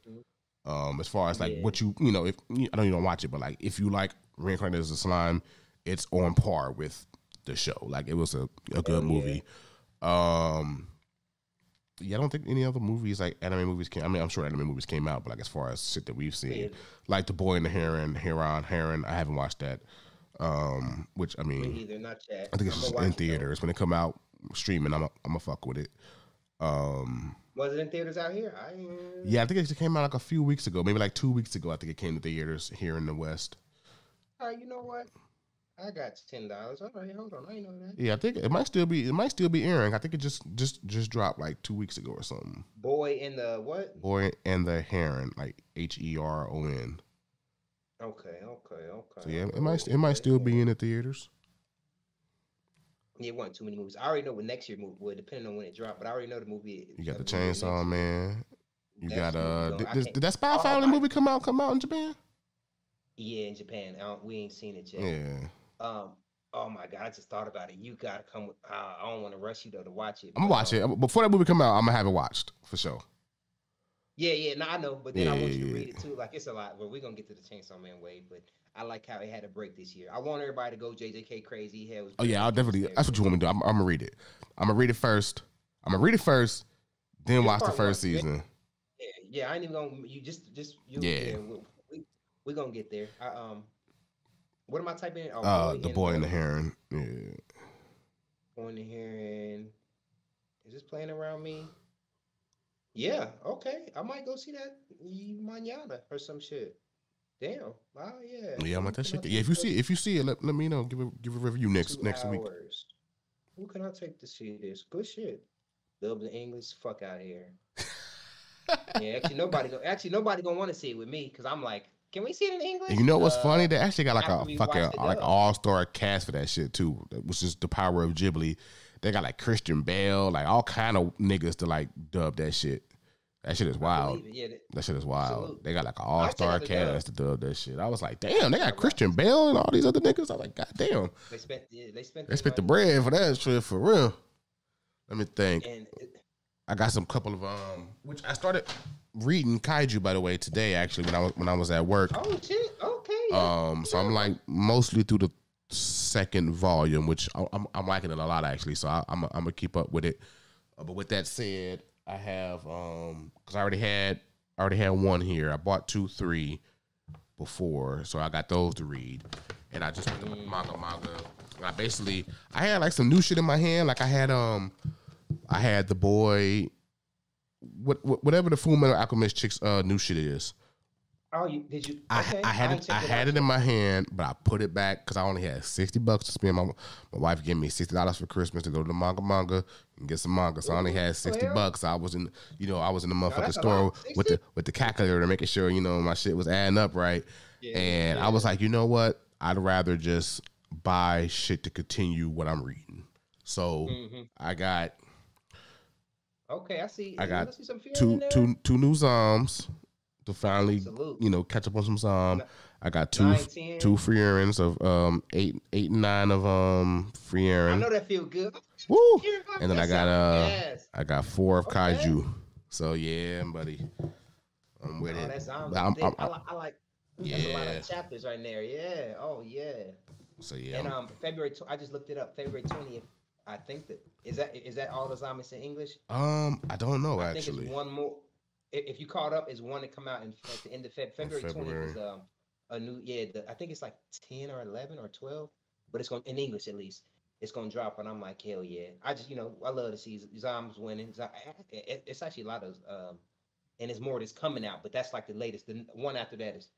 As far as like what if I know you don't watch it, but like if you like Reincarnated as a Slime, it's on par with the show. Like it was a good movie. Yeah, I don't think any other movies like anime movies came. I mean, I'm sure anime movies came out, but like as far as shit that we've seen, like The Boy and the Heron, I haven't watched that. Which I mean, Me either, not yet. I think it's just in theaters. When it come out streaming, I'm a fuck with it. Was it in theaters out here? Yeah, I think it just came out like a few weeks ago, maybe like 2 weeks ago. I think it came to theaters here in the West. You know what? I got $10. All right, hold on. I ain't know that. Yeah, I think it might still be airing. I think it just dropped like 2 weeks ago or something. Boy and the what? Boy and the Heron, like Heron. Okay. So yeah, it might still be in the theaters. Yeah, it wasn't too many movies. I already know what next year movie would, depending on when it dropped. But I already know the movie. You got the Chainsaw Man. You got did that Spy Oh, Family movie come out in Japan? Yeah, in Japan. We ain't seen it yet. Yeah. Oh my God, I just thought about it. You gotta come with. I don't want to rush you though to watch it. I'm gonna watch it before that movie come out. I'm gonna have it watched for sure. Yeah, no, I know, but then I want you to read it too. Like it's a lot. But we're gonna get to the Chainsaw Man way. But I like how it had a break this year. I want everybody to go JJK crazy. Hell, Oh yeah, I'll definitely. That's what you want me to do. I'm gonna read it. I'm gonna read it first. Then watch the first season. Yeah, I ain't even gonna. You just you. Yeah. We're gonna get there. What am I typing in? The Boy and the Heron. Yeah. Boy and the Heron. Is this playing around me? Yeah. Okay. I might go see that mañana or some shit. Damn. Wow. Yeah. Yeah, I'm like that shit. Yeah. If you see it, let me know. Give a review next week. Who can I take to see this? Good shit. Dubbed in English. Fuck out of here. Yeah. Actually, nobody gonna want to see it with me because I'm like. Can we see it in English? And you know what's funny? They actually got like a fucking like all-star cast for that shit too, which is the power of Ghibli. They got like Christian Bale, like all kind of niggas to like dub that shit. That shit is wild. Yeah, that shit is wild. Absolutely. They got like an all-star cast to dub that shit. I was like, damn, they got Christian Bale and all these other niggas. I was like, god damn. They spent the bread for that shit for real. Let me think. And I got some couple of which I started reading Kaiju, by the way, today actually when I was at work. Oh shit! Okay. So I'm like mostly through the second volume, which I'm liking it a lot actually. So I'm gonna keep up with it. But with that said, I have because I already had one here. I bought 2, 3 before, so I got those to read, and I just went to manga. And I had like some new shit in my hand. Like I had The Boy. Whatever the Fullmetal Alchemist chick's new shit is. Oh, did you? Okay. I had it in my hand, but I put it back because I only had $60 to spend. My wife gave me $60 for Christmas to go to the manga and get some manga. So I only had $60. I was in the motherfucking store with the calculator making sure my shit was adding up right. Yeah. I was like, you know what? I'd rather just buy shit to continue what I'm reading. So I got. Okay, I see. I got two new Zoms to finally, catch up on some Zom. I got two free errands of 8 and 9 of free errands. I know that feel good. Woo! And then I got 4 of Kaiju. So yeah, buddy, I'm with it. That's I like. There's a lot of chapters right there. Yeah. Oh yeah. So yeah. And February. I just looked it up. February 20th. I think that is that all the Zombies in English? I don't know actually. I think it's one more. If you caught up, is one to come out at the end of February 20th is a new. Yeah, I think it's like 10 or 11 or 12. but it's going in English at least. It's gonna drop, and I'm like, hell yeah! I just I love to see zombies winning. It's actually a lot of and it's more that's coming out, but that's like the latest. The one after that is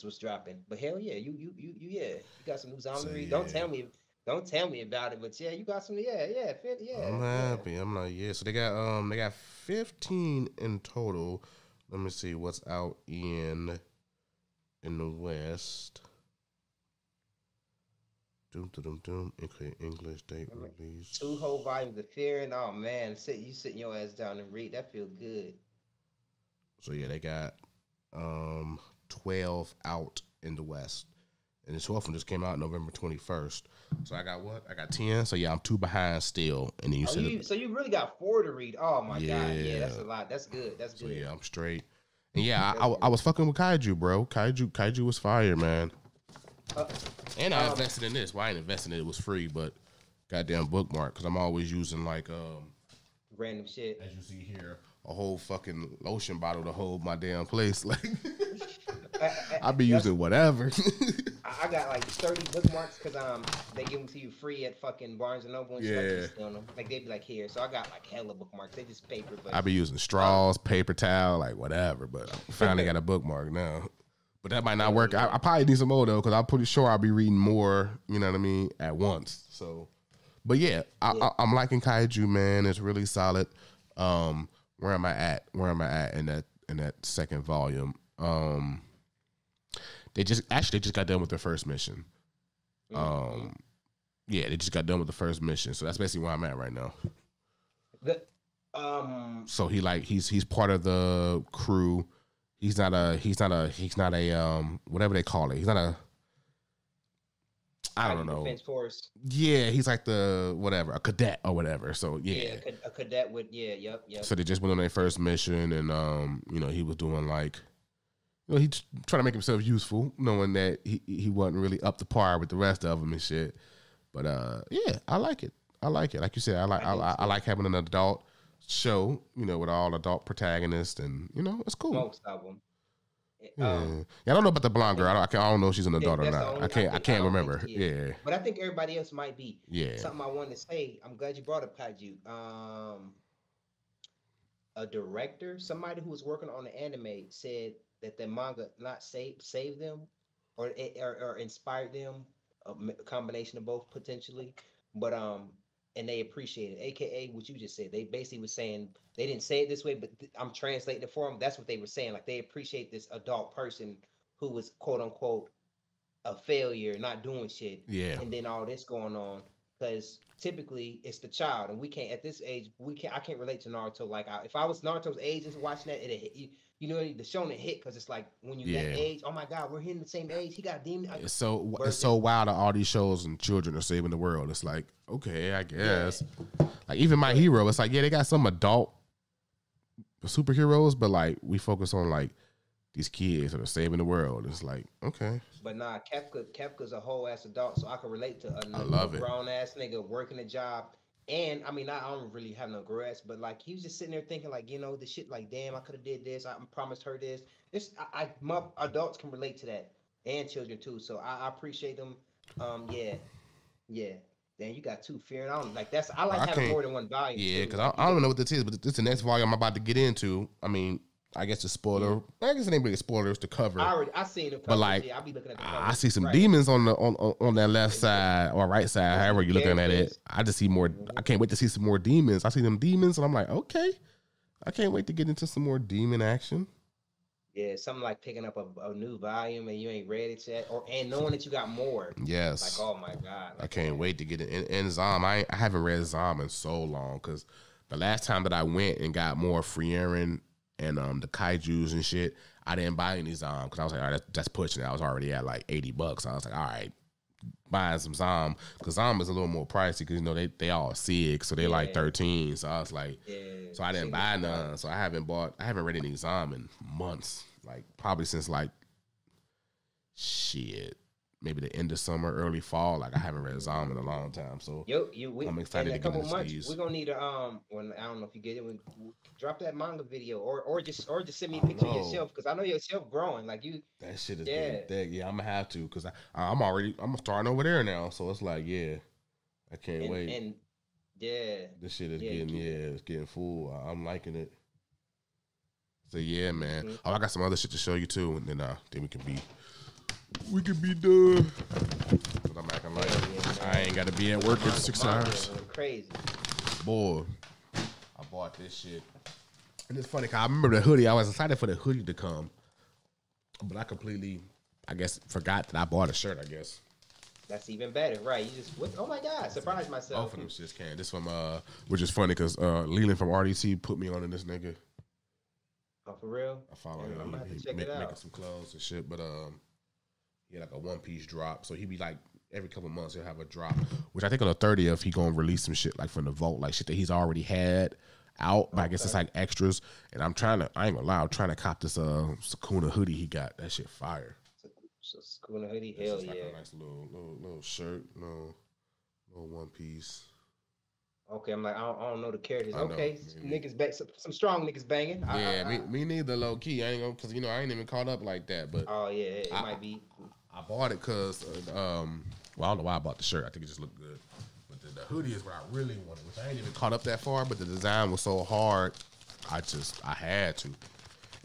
what's dropping. But hell yeah, yeah, you got some new zombie So read. yeah. Don't tell me about it, but yeah, you got some. Yeah, I'm happy. I'm like, yeah. So they got 15 in total. Let me see what's out in the West. Okay, English date release. 2 whole volumes of Fear, and oh man, you sitting your ass down and read. That feel good. So yeah, they got 12 out in the West. And the 12th one just came out November 21st. So I got what? I got 10. So yeah, I'm 2 behind still. And then so you really got 4 to read. Oh my god, yeah, that's a lot. That's good. That's good. So yeah, I'm straight. And yeah, I was fucking with Kaiju, bro. Kaiju was fire, man. And I invested in this. Well, I ain't invested in it. It was free, but goddamn bookmark, because I'm always using like random shit. As you see here, a whole fucking lotion bottle to hold my damn place. Like I be using whatever. I got like 30 bookmarks because they give them to you free at fucking Barnes and Noble and shit. Like they be like here, so I got like hella bookmarks. They just paper, but I be using straws, paper towel, like whatever. But I finally got a bookmark now. But that might not work. I probably need some more though, because I'm pretty sure I'll be reading more. You know what I mean? At once. So, but yeah, I'm liking Kaiju, man. It's really solid. Where am I at? In that second volume? They just got done with their first mission. Yeah, they just got done with the first mission. So that's basically where I'm at right now. So he's part of the crew. He's not a whatever they call it. He's not a, I don't know. Defense Force. Yeah, he's like a cadet or whatever. So yeah, a cadet with yep. So they just went on their first mission, and he was doing like, he's trying to make himself useful, knowing that he wasn't really up to par with the rest of them and shit. But yeah, I like it. Like you said, I like having an adult show, with all adult protagonists, and it's cool. Most of them. Yeah, I don't know about the blonde girl. I don't know if she's an adult or not. I can't remember. Yeah, but I think everybody else might be. Yeah. Something I wanted to say. I'm glad you brought up Kaiju. A director, somebody who was working on the anime, said that the manga not saved them, or inspired them. A combination of both potentially, but and they appreciate it. AKA what you just said. They basically was saying, they didn't say it this way, but I'm translating it for them. That's what they were saying. Like, they appreciate this adult person who was quote unquote a failure, not doing shit. Yeah. And then all this going on, because typically it's the child, and we can't at this age. I can't relate to Naruto. Like, if I was Naruto's age and watching that, the shonen hit, because it's like when you that age, oh my god, we're hitting the same age. He got a demon. It's so wild that all these shows and children are saving the world. It's like, okay, I guess. Yeah. Like even My Hero, it's like, yeah, they got some adult superheroes, but like we focus on like these kids that are saving the world. It's like, okay. But nah, Kefka's a whole ass adult, so I can relate to a grown ass nigga working a job. And I mean, I don't really have no regrets, but like he was just sitting there thinking, like, the shit, like, damn, I could have did this. I promised her this. My adults can relate to that, and children too. So I appreciate them. Yeah. Then you got 2 Fear, and I don't like that's. I like having more than one volume. Yeah, because I don't know what this is, but this is the next volume I'm about to get into. I mean, I guess the spoiler. I guess it ain't really a spoiler. It's the cover. I seen the cover. But like, I'll be looking at the cover. I see some demons on that left side or right side, however you're looking at it. I just see more. I can't wait to see some more demons. I see them demons, and I'm like, okay, I can't wait to get into some more demon action. Yeah, something like picking up a new volume and you ain't read it yet, and knowing that you got more. Yes. Like, oh my god. Like, I can't wait to get it. And Zom, I haven't read Zom in so long, because the last time that I went and got more Frieren and the kaijus and shit, I didn't buy any Zom, because I was like, all right, that's pushing it. I was already at like $80. I was like, all right, buying some Zom, because Zom is a little more pricey, because they all SIG, so they like 13. So I was like, so I didn't buy none. So I haven't read any Zom in months, like probably since like shit maybe the end of summer, early fall. Like I haven't read Zom in a long time, so I'm excited in to a get couple into months these. we're gonna need a when I don't know if you get it, drop that manga video or just send me a picture of yourself because I know yourself growing like you. That shit is Yeah. getting thick. Yeah, I'm gonna have to because I'm starting over there now. So it's like, yeah, I can't wait. And yeah, this shit is it's getting full. I'm liking it. So yeah, man. Mm-hmm. Oh, I got some other shit to show you too, and then we can be done. Cause I'm acting like I ain't gotta be at work in 6 hours. Crazy. Boy, I bought this shit. And it's funny, cause I remember the hoodie. I was excited for the hoodie to come. But I completely, I guess, forgot that I bought a shirt, I guess. That's even better, right? You just, oh my God, surprised myself. Both of them shits came. This from, which is funny, because Leland from RDC put me on in this nigga. Oh, for real? I follow him. I'm about to He check it out. making some clothes and shit, but he had like a one-piece drop. So he be like, every couple months he'll have a drop, which I think on the 30th he gonna release some shit like from the vault, like shit that he's already had out, but I guess it's like extras. And I ain't gonna lie, I'm trying to cop this Sakuna hoodie he got. That shit fire. So Sakuna hoodie, hell yeah. Like a nice little shirt, little one piece. Okay, I'm like, I don't know the characters. I know. Okay, niggas some strong niggas banging. Yeah, me neither, low key. I ain't gonna, cause I ain't even caught up like that. But oh yeah, it might be. I bought it cause well, I don't know why I bought the shirt. I think it just looked good. But the hoodie is what I really wanted, which I ain't even caught up that far. But the design was so hard, I had to. And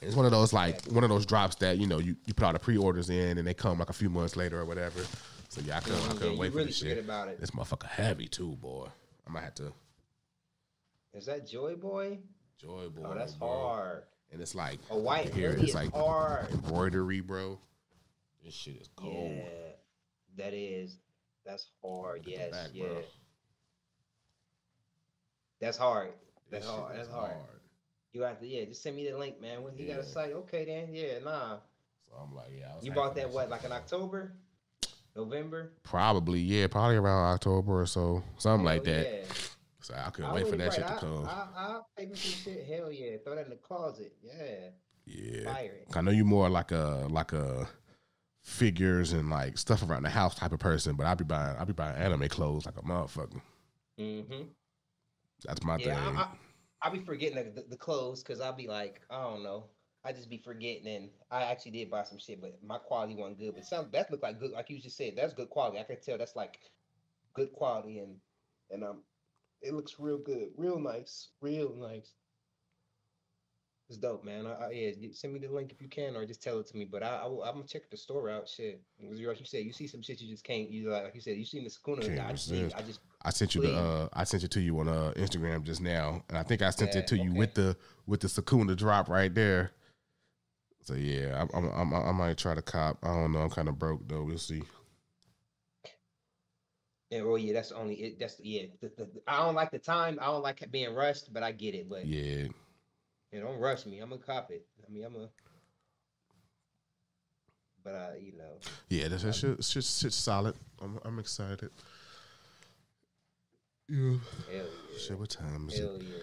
it's one of those drops that you put all the pre-orders in and they come like a few months later or whatever. So yeah, I couldn't wait for this shit. About it. This motherfucker heavy too, boy. I might have to. Is that Joy Boy? Joy Boy. Oh, that's bro. hard. And it's like a white hoodie. It's like hard embroidery, bro. This shit is cold. Yeah, that's hard. Yes, back, yeah. Bro. That's hard. That's hard. You have to, just send me the link, man. When he got a site, okay then, nah. So I'm like, you bought that like in October, November? Probably around October or so, something like that. Yeah. So I couldn't wait for that shit to come. I'll pay me some shit. Hell yeah, throw that in the closet. Yeah. Yeah. Fire it. I know you more like a figures and like stuff around the house type of person, but I'll be buying anime clothes like a motherfucker. Mm-hmm. That's my thing. I'll be forgetting the clothes because I'll be like, I don't know. I just be forgetting, and I actually did buy some shit, but my quality wasn't good. But some that looked like good, like you just said, that's good quality. I can tell that's like good quality, and it looks real good, real nice. It's dope, man. Send me the link if you can, or just tell it to me. But I'm gonna check the store out. Shit, like you said, you see some shit you just can't. You like you said, you seen the Sakuna. I sent it to you on Instagram just now, and I think I sent it to you with the Sakuna drop right there. So yeah, I might try to cop. I don't know. I'm kind of broke though. We'll see. Yeah, well, yeah, that's only it. That's I don't like the time. I don't like being rushed, but I get it. But yeah. Don't rush me. I'm gonna cop it. But Yeah, that's shit's solid. I'm excited. Yeah. Hell yeah. Shit, what time is Hell it? Yeah.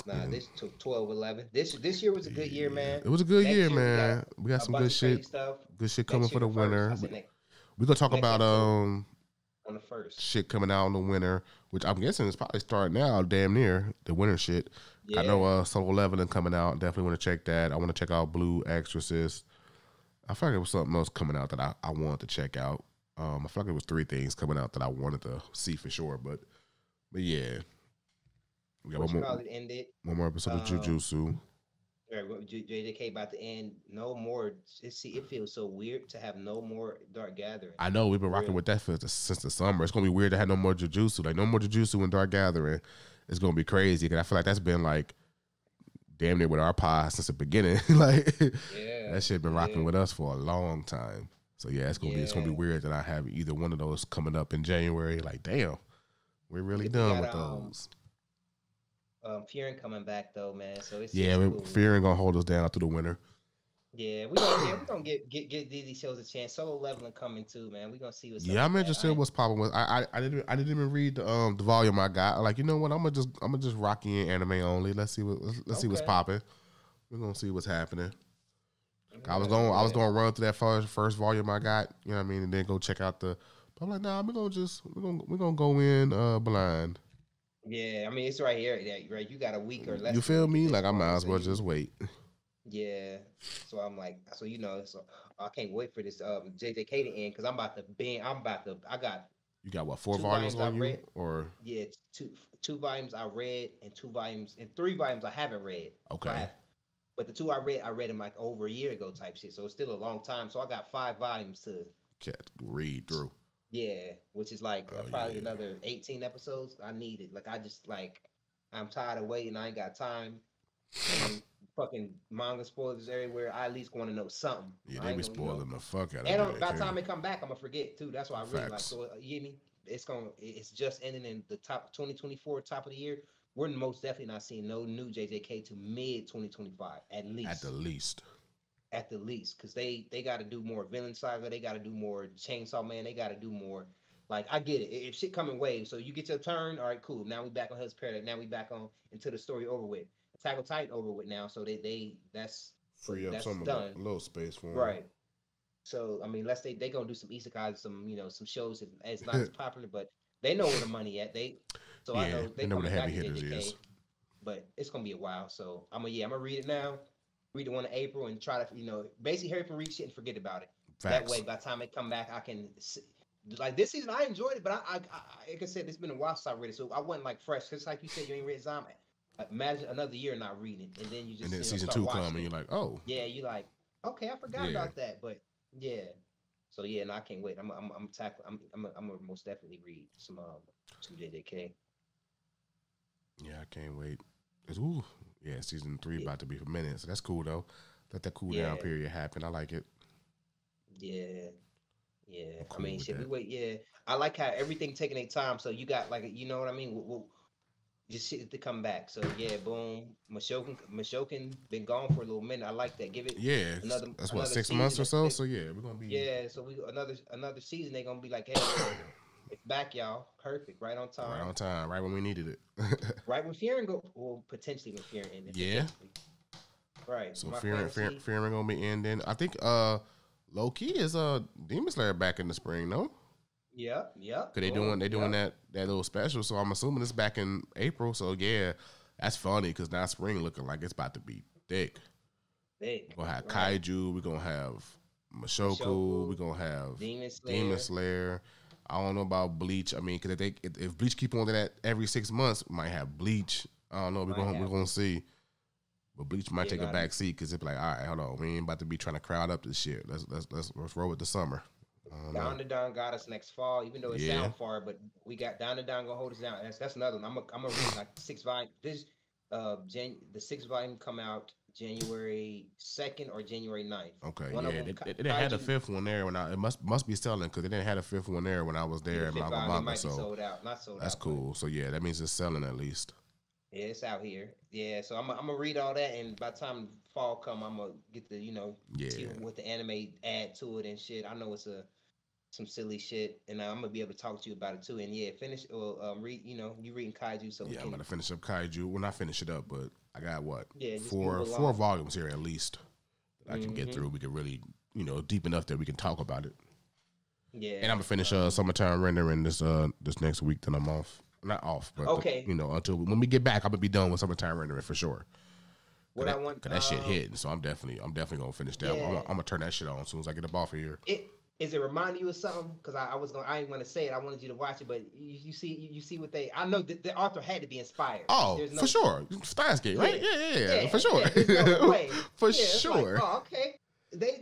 Nah, this took 12-11. This year was a good year, man. It was a good year, man. We got some good shit. Good shit coming for the winter. We're gonna talk about on the first shit coming out in the winter, which I'm guessing is probably starting now, damn near the winter shit. Yeah. I know Solo Leveling coming out. Definitely want to check that. I want to check out Blue Exorcist. I feel like there was something else coming out that I wanted to check out. I feel like there was 3 things coming out that I wanted to see for sure. But yeah, we got one more episode of Jujutsu. JJK about to end. No more. It feels so weird to have no more Dark Gathering. I know we've been rocking with that since the summer. It's gonna be weird to have no more Jujutsu. Like no more Jujutsu and Dark Gathering. It's gonna be crazy because I feel like that's been like damn near with our pod since the beginning. Like that shit been rocking with us for a long time. So yeah, it's gonna be weird that I have either one of those coming up in January. Like damn, we're really done with those. Fearing coming back though, man. So it's cool. Fearing gonna hold us down through the winter. Yeah, we gonna get these shows a chance. Solo Leveling coming too, man. We gonna see what's. Yeah, I'm interested in what's popping with. I didn't even read the volume I got. Like you know what, I'm gonna just rock in anime only. Let's see what's popping. We're gonna see what's happening. I was going to run through that first volume I got, you know what I mean, and then go check out the. But I'm like, nah, we're gonna go in blind. Yeah, I mean it's right here. Yeah, right. You got a week or less. You feel me? Like I might as well just wait. Yeah. So I'm like, so so I can't wait for this JJK to end because I got. You got what, 4 volumes on you? Read. Or yeah, two volumes I read and 3 volumes I haven't read. Okay. But the 2 I read them like over a year ago type shit. So it's still a long time. So I got 5 volumes to read through. Yeah, which is like probably another 18 episodes. I need it. Like I just like I'm tired of waiting. I ain't got time. And fucking manga spoilers everywhere. I at least want to know something. Yeah, they be spoiling the fuck out of it. it. And by the time they come back, I'm gonna forget too. That's why I really like. So you hear me? It's just ending in the top 2024, top of the year. We're most definitely not seeing no new JJK to mid 2025 at least. At the least, because they got to do more Villain Saga. They got to do more Chainsaw Man. They got to do more. Like I get it. If shit come in waves, so you get your turn. All right, cool. Now we back on Hell's Paradise. Now we back on until the story over with. Attack on Titan over with now. So that's free up some done. Of a little space for them. Right. So I mean, unless they gonna do some isekai, some shows that it's not as popular, but they know where the money at. I know they know where the heavy hitters is. But it's gonna be a while. So I'm gonna read it now. Read the one in April and try to basically hurry up and read shit and forget about it. Facts. That way, by the time they come back, I can like this season. I enjoyed it, but I like I said, it's been a while since I read it, so I wasn't like fresh. Cause like you said, you ain't read Zombie. Imagine another year not reading it, and then you just and then season 2 come and you're like, oh yeah, you like okay, I forgot about that, but yeah. So yeah, and I can't wait. I'm gonna most definitely read some JJK. Yeah, I can't wait. Yeah, season 3 about to be for minutes. So that's cool though. Let that cool down period happen. I like it. Yeah. Cool, I mean, shit, we wait. Yeah, I like how everything taking their time. So you got like, you know what I mean? We'll just shit to come back. So yeah, boom. Mushoku been gone for a little minute. I like that. Give it. Yeah, that's what 6 months or so. So yeah, we're gonna be. Yeah, so we another season. They're gonna be like, hey, it's back, y'all. Perfect, right on time. Right on time, right when we needed it. Right when Fearing potentially when Fearing ended. Yeah. Right. So Fearing gonna be ending. I think low key is Demon Slayer back in the spring, no? Yeah. Cause they doing that little special. So I'm assuming it's back in April. So yeah, that's funny because now spring looking like it's about to be thick. We're gonna have Kaiju. We're gonna have Mushoku. We're gonna have Demon Slayer. I don't know about Bleach. I mean, because if Bleach keep on to that every 6 months, we might have Bleach. I don't know. We're gonna see. But Bleach might take a back seat because it's like, all right, hold on, we ain't about to be trying to crowd up this shit. Let's roll with the summer. Down to Down got us next fall, even though it sound far, but we got Down to Down gonna hold us down. That's another one. I'm gonna read like 6 volume. This the 6th volume come out January 2nd or January 9th. Okay, one they didn't have a 5th one there when it must be selling because they didn't have a 5th one there when I was there at Manga. So sold out, not sold that's out, cool. So yeah, that means it's selling at least. Yeah, it's out here. Yeah, so I'm gonna read all that, and by the time fall come, I'm gonna get the see what the anime add to it and shit. I know it's some silly shit, and I'm gonna be able to talk to you about it too. And yeah, finish or read. You reading Kaiju, so I'm gonna finish up Kaiju. Well, not finish it up, but I got what? Yeah, four volumes here at least that I can get through. We can really deep enough that we can talk about it. Yeah, and I'm gonna finish Summertime Rendering this next week. Then I'm off. Not off, but okay. Until when we get back, I'm gonna be done with Summertime Rendering for sure. What I want, cause that shit hitting, so I'm definitely gonna finish that. I'm gonna turn that shit on as soon as I get up off of here. Is it reminding you of something? Because I ain't gonna say it. I wanted you to watch it, but you see what they. I know the author had to be inspired. Oh, for sure, Steins Gate, right? Yeah, for sure, no way. For sure. Like, oh, okay. This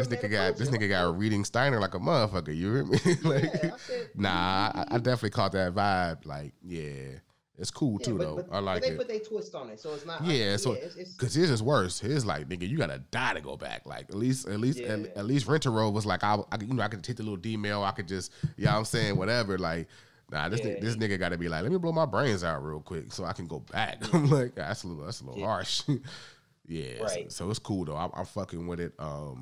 nigga got reading Steiner like a motherfucker. You hear me? I definitely caught that vibe. Like, yeah, it's cool too though. I like it. They put their twist on it, so it's not. Yeah, because his is worse. His like, nigga, you gotta die to go back. Like at least Rentaro was like, I could take the little D-mail. I could just, I'm saying whatever. Like, nah, this nigga gotta be like, let me blow my brains out real quick so I can go back. I'm like, that's a little harsh. Yeah, right. So it's cool though. I'm fucking with it. I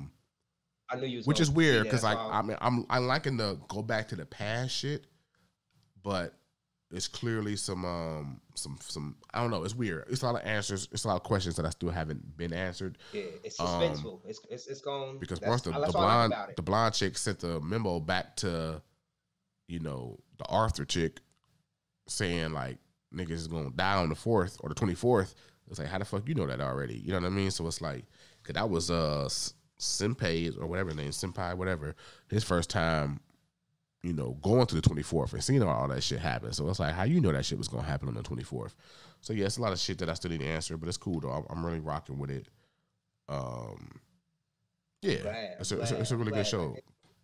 knew you was which is weird because like I'm liking to go back to the past shit, but it's clearly some I don't know. It's weird. It's a lot of answers. It's a lot of questions that I still haven't been answered. Yeah, it's suspenseful. It's going Because once the blonde chick sent the memo back to, the Arthur chick, saying like niggas is gonna die on the 4th or the 24th. It's like, how the fuck you know that already? You know what I mean? So it's like, cause that was Senpai's or whatever his name, Senpai, whatever, his first time, going to the 24th and seeing all that shit happen. So it's like, how you know that shit was gonna happen on the 24th? So yeah, it's a lot of shit that I still need to answer, but it's cool though. I'm really rocking with it. Yeah, it's a really good show.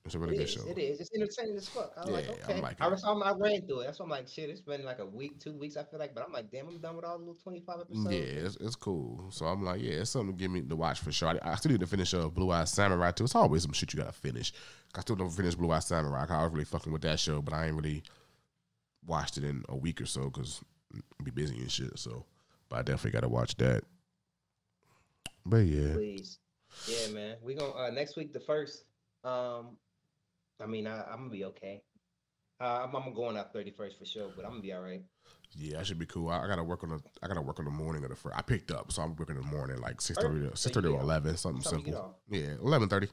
It's a really good show. It is. It's entertaining as fuck. I'm like, okay. I'm like I ran through it. That's why I'm like, shit. It's been like a week, 2 weeks. I feel like, but I'm like, damn, I'm done with all the little 25 episodes. Yeah, it's cool. So I'm like, yeah, it's something to give me to watch for sure. I still need to finish Blue Eye Samurai too. It's always some shit you gotta finish. I still don't finish Blue Eye Samurai. I was really fucking with that show, but I ain't really watched it in a week or so because I be busy and shit. So, but I definitely gotta watch that. But yeah, please, yeah, man. We gonna next week the first. I'm gonna be okay. I'm going out 31st for sure, but I'm gonna be all right. Yeah, that should be cool. I gotta work on the morning of the first. I picked up, so I'm working in the morning, like 6:30 to 11, something simple. Yeah, 11:30,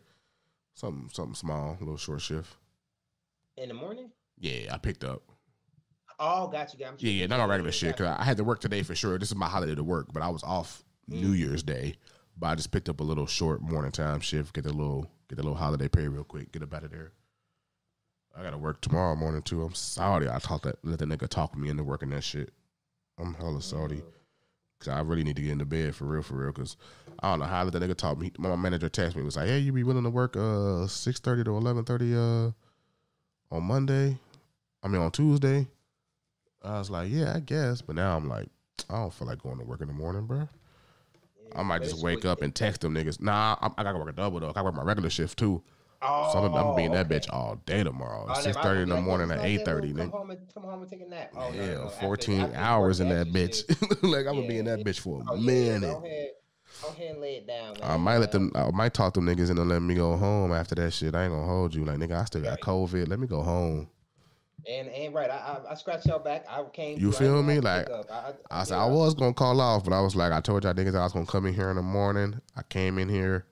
something small, a little short shift. In the morning? Yeah, I picked up. Oh, got you. Yeah, not on regular shit. Cause I had to work today for sure. This is my holiday to work, but I was off New Year's Day. But I just picked up a little short morning time shift. Get the little holiday pay real quick. Get up out of there. I gotta work tomorrow morning too. I'm sorry. I let the nigga talk me into working that shit. I'm hella salty. Cause I really need to get into bed for real. Cause I don't know how I let the nigga talk me. My manager texted me. It was like, hey, you be willing to work 6:30 to 11:30 on Monday? On Tuesday. I was like, yeah, I guess. But now I'm like, I don't feel like going to work in the morning, bro. I might just wake up and text them niggas. Nah, I gotta work a double though. I work my regular shift too. Oh, so I'm gonna be in that bitch all day tomorrow. 6:30 in the morning to 8:30. Come home and take a nap. Oh, yeah, 14 hours in that bitch. Like I'm gonna be in that bitch for a minute. Go ahead and lay it down, man. I might talk to them niggas and let me go home after that shit. I ain't gonna hold you. Like, nigga, I still got COVID. Let me go home. And right, I scratched your back. I came. You feel me? Like I said, I was gonna call off, but I was like, I told y'all niggas I was gonna come in here in the morning. I came in here.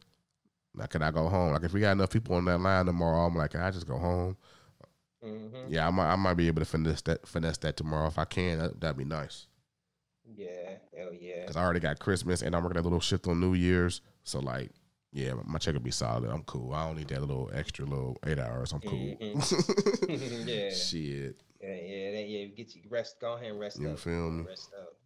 Like, can I go home? Like, if we got enough people on that line tomorrow, I'm like, can I just go home? Mm-hmm. Yeah, I might be able to finesse that tomorrow if I can. That'd be nice. Yeah, hell yeah. Because I already got Christmas and I'm working a little shift on New Year's, so like, yeah, my check will be solid. I'm cool. I don't need that little extra 8 hours. I'm cool. Mm-hmm. Yeah. Shit. Yeah. Get you rest. Go ahead and rest up. You feel me? Rest up.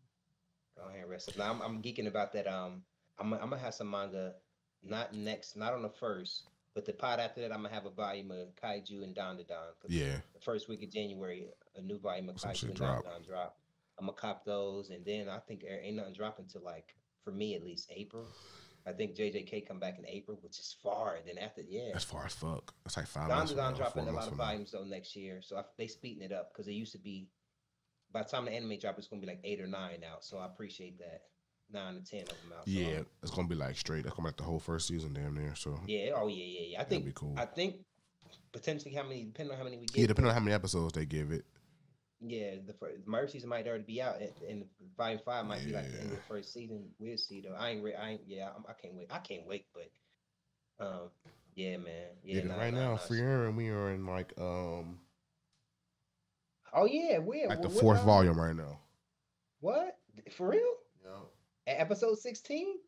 Go ahead and rest up. Now I'm geeking about that. I'm gonna have some manga. Not on the first, but the pod after that, I'm gonna have a volume of Kaiju and Don. Yeah. The first week of January, a new volume of Kaiju and Don drop. I'm gonna cop those, and then I think ain't nothing dropping till like, for me at least, April. I think JJK come back in April, which is far. Then after, that's far as fuck. That's like 5 months. Don dropping a lot of volumes though next year, so they speeding it up because it used to be. By the time the anime drop, it's gonna be like 8 or 9 out. So I appreciate that. 9 to 10 of them out. Yeah, it's gonna be like straight. That's gonna be like the whole first season damn near. So yeah, I think be cool. I think potentially depending on how many we get. Yeah, depending on how many episodes they give it. Yeah, the first season might already be out, and volume 5 might be like the end of the first season. We'll see though. I can't wait. I can't wait, but yeah, man. Yeah, right now, Free Aaron, we are in like Oh yeah, we're like the 4th volume right now. What? For real? Yeah. At episode 16?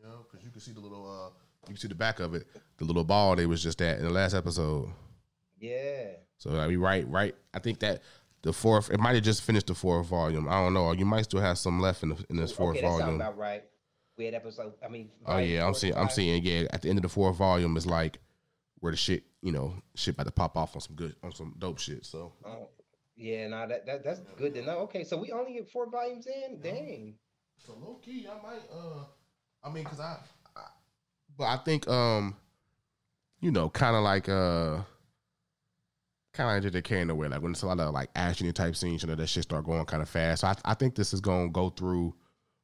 Yeah, because you can see the little you can see the back of it, the little ball they was just at in the last episode. Yeah. So like, we right. I think that the 4th, it might have just finished the 4th volume. I don't know. You might still have some left in this 4th volume. That sounds about right. We had episode. Oh yeah, I'm seeing. Yeah, at the end of the 4th volume is like where the shit, shit about to pop off on some dope shit. So. Yeah, that's good to know. Okay, so we only get 4 volumes in. Dang. So low key, I might. Cause but I think kind of like JJK in a way, like when it's a lot of like action type scenes, that shit start going kind of fast. So I think this is gonna go through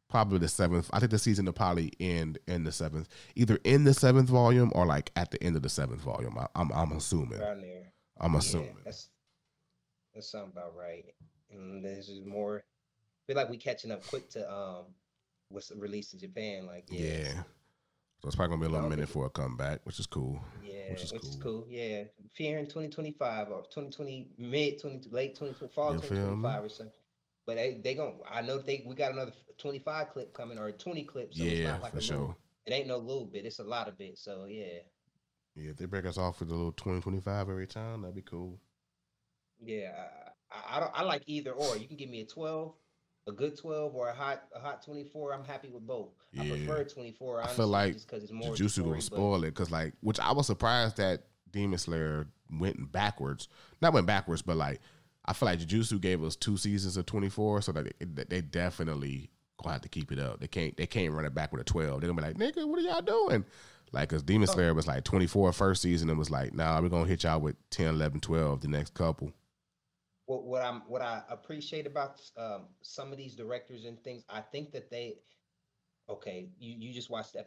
probably the 7th. I think the season will probably end in the 7th, either in the 7th volume or like at the end of the 7th volume. I'm assuming. Around there. I'm assuming. That sounds about right. And there's just more. I feel like we catching up quick to what's released in Japan. Like, yeah. Yeah. So it's probably gonna be a I little don't minute think for a comeback, which is cool. Yeah, Which is which is cool. cool. Yeah, Fear in 2025 or 2020, mid 20, late 2020, fall You feel me? 2025 or something. But they gonna. I know we got another 25 clip coming or 20 clips, so it's Yeah, not like for a little. sure. It ain't no little bit. It's a lot of it. So yeah, Yeah, if they break us off with a little 2025 every time, that'd be cool. yeah. I don't. I like either or. You can give me a 12, a good 12, or a hot 24. I'm happy with both. I Yeah. prefer 24 I feel honestly, like just because it's more Jujutsu gonna story. But spoil it because, like, which I was surprised that Demon Slayer went backwards. Not went backwards, but like, I feel like Jujutsu gave us 2 seasons of 24, so that they definitely gonna have to keep it up. They can't run it back with a 12. They're gonna be like, nigga, what are y'all doing? Like, cause Demon Slayer was like 24 first season and was like, nah, we're gonna hit y'all with 10, 11, 12 the next couple. what I appreciate about some of these directors and things, I think that they okay, you just watched the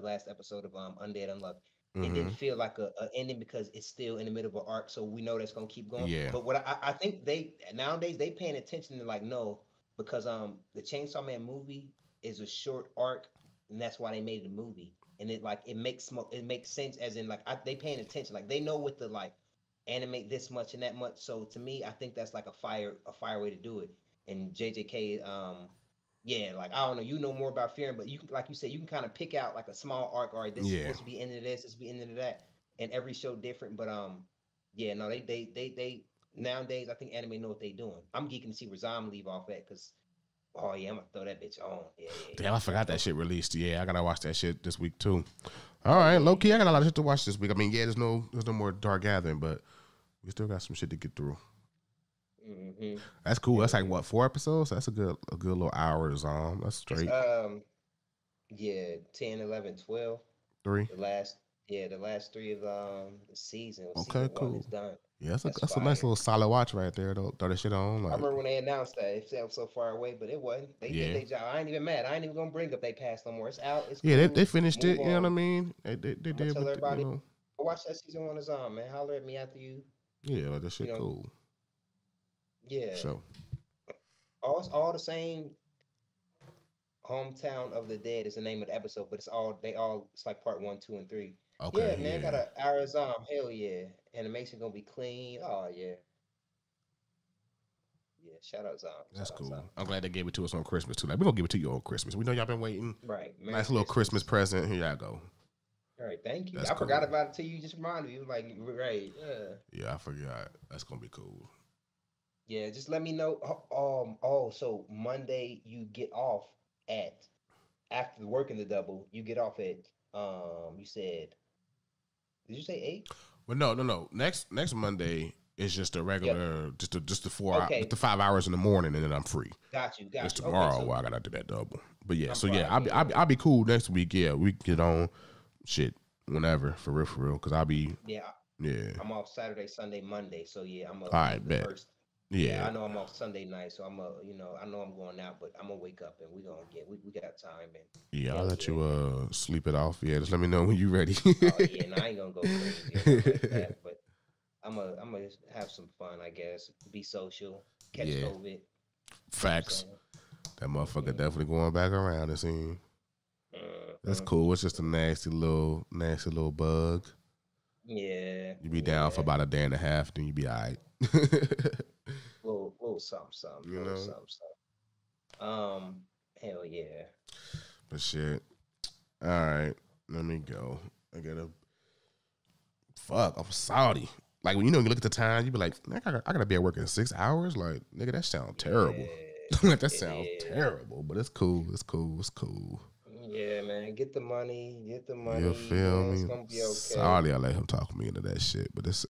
last episode of Undead Unluck. It Mm-hmm. didn't feel like a ending because it's still in the middle of an arc, so we know that's gonna keep going. Yeah. But what I think they nowadays they paying attention to like no, because the Chainsaw Man movie is a short arc, and that's why they made it a movie. And it makes sense as in like they paying attention, like they know what to like animate this much and that much. So to me, I think that's like a fire way to do it. And JJK yeah, like I don't know, you know more about Fearing, but you can, like you said, you can kind of pick out like a small arc. All right, this is Yeah. supposed to be into this, this be into that, and every show different. But yeah, no, they nowadays I think anime know what they doing. I'm geeking to see where Zom leave off at because oh yeah, I'm gonna throw that bitch on. Yeah, yeah, Damn, I forgot that yeah. shit released. Yeah, I gotta watch that shit this week too. All Oh right, yeah, low key, I yeah. got a lot of shit to watch this week. I mean, yeah, there's no more Dark Gathering, but we still got some shit to get through. Mm-hmm. That's cool. That's Hell like yeah. what, 4 episodes? That's a good little hours on. That's It's straight. yeah, 10, 11, 12. 3. The last the last three of the season. Okay, Season one cool. is done. Yeah, That's that's a nice fire. little solid watch right there. Though, throw that shit on. I Like, remember when they announced that it felt so far away, but it wasn't. They did yeah, their job. I ain't even mad. I ain't even gonna bring up they past no more. It's out. It's yeah, cool. they finished Move it. You know what I on. mean? They I'm gonna did, tell but everybody go watch that season one is on, man. Holler at me after you. yeah, like, that You shit know, cool. yeah. So, All the same. Hometown of the Dead is the name of the episode, but it's like part one, two, and three. Yeah, okay, man. Got yeah, a Arizona. Hell yeah. Animation gonna be clean. Oh yeah. Yeah. Shout out Zom. that's Shout out Zom. cool. I'm glad they gave it to us on Christmas too. Like, we gonna give it to you on Christmas. We know y'all been waiting. Right. Merry Nice little Christmas present. Here y'all go. All right, thank you. That's I forgot cool. about it till you just reminded me. Like, right, Yeah, I forgot. That's gonna be cool. yeah. Just let me know. So Monday you get off at after working the double. You get off at You said, did you say 8? But no. Next Monday is just a Yep. regular, just the Okay, 5 hours in the morning, and then I'm free. got you, It's got you. Okay, tomorrow so where I gotta do that double. But yeah, I'm so yeah, Friday. I'll be cool next week. Yeah, we can get on shit whenever for real. Cause I'll be Yeah, yeah. I'm off Saturday, Sunday, Monday. So yeah, I'm All up right, the bet. first. Yeah, Yeah, I know I'm off Sunday night, so I know I'm going out, but I'm gonna wake up and we got time and yeah. I'll hell let yeah. you sleep it off. Yeah, just let me know when you ready. Oh yeah, and I ain't gonna go crazy or nothing like that, but I'm gonna have some fun, I guess. Be social, catch Yeah, COVID. You know what I'm facts. saying? That motherfucker Mhm, definitely going back around. It seems that's mhm. cool. It's just a nasty little bug. Yeah, You be down for yeah. about a day and a half, then you be all right. Little something, something, You little know? something, something. Hell yeah. But shit. All right, let me go. I gotta fuck. I'm Saudi. Like when you look at the time, you be like, I gotta be at work in 6 hours. Like nigga, that sounds terrible. Yeah, Like that it sounds is. terrible. But it's cool. It's cool. It's cool. Yeah, man. Get the money, You feel man. It's me? gonna be okay. Saudi, I let him talk me into that shit. But it's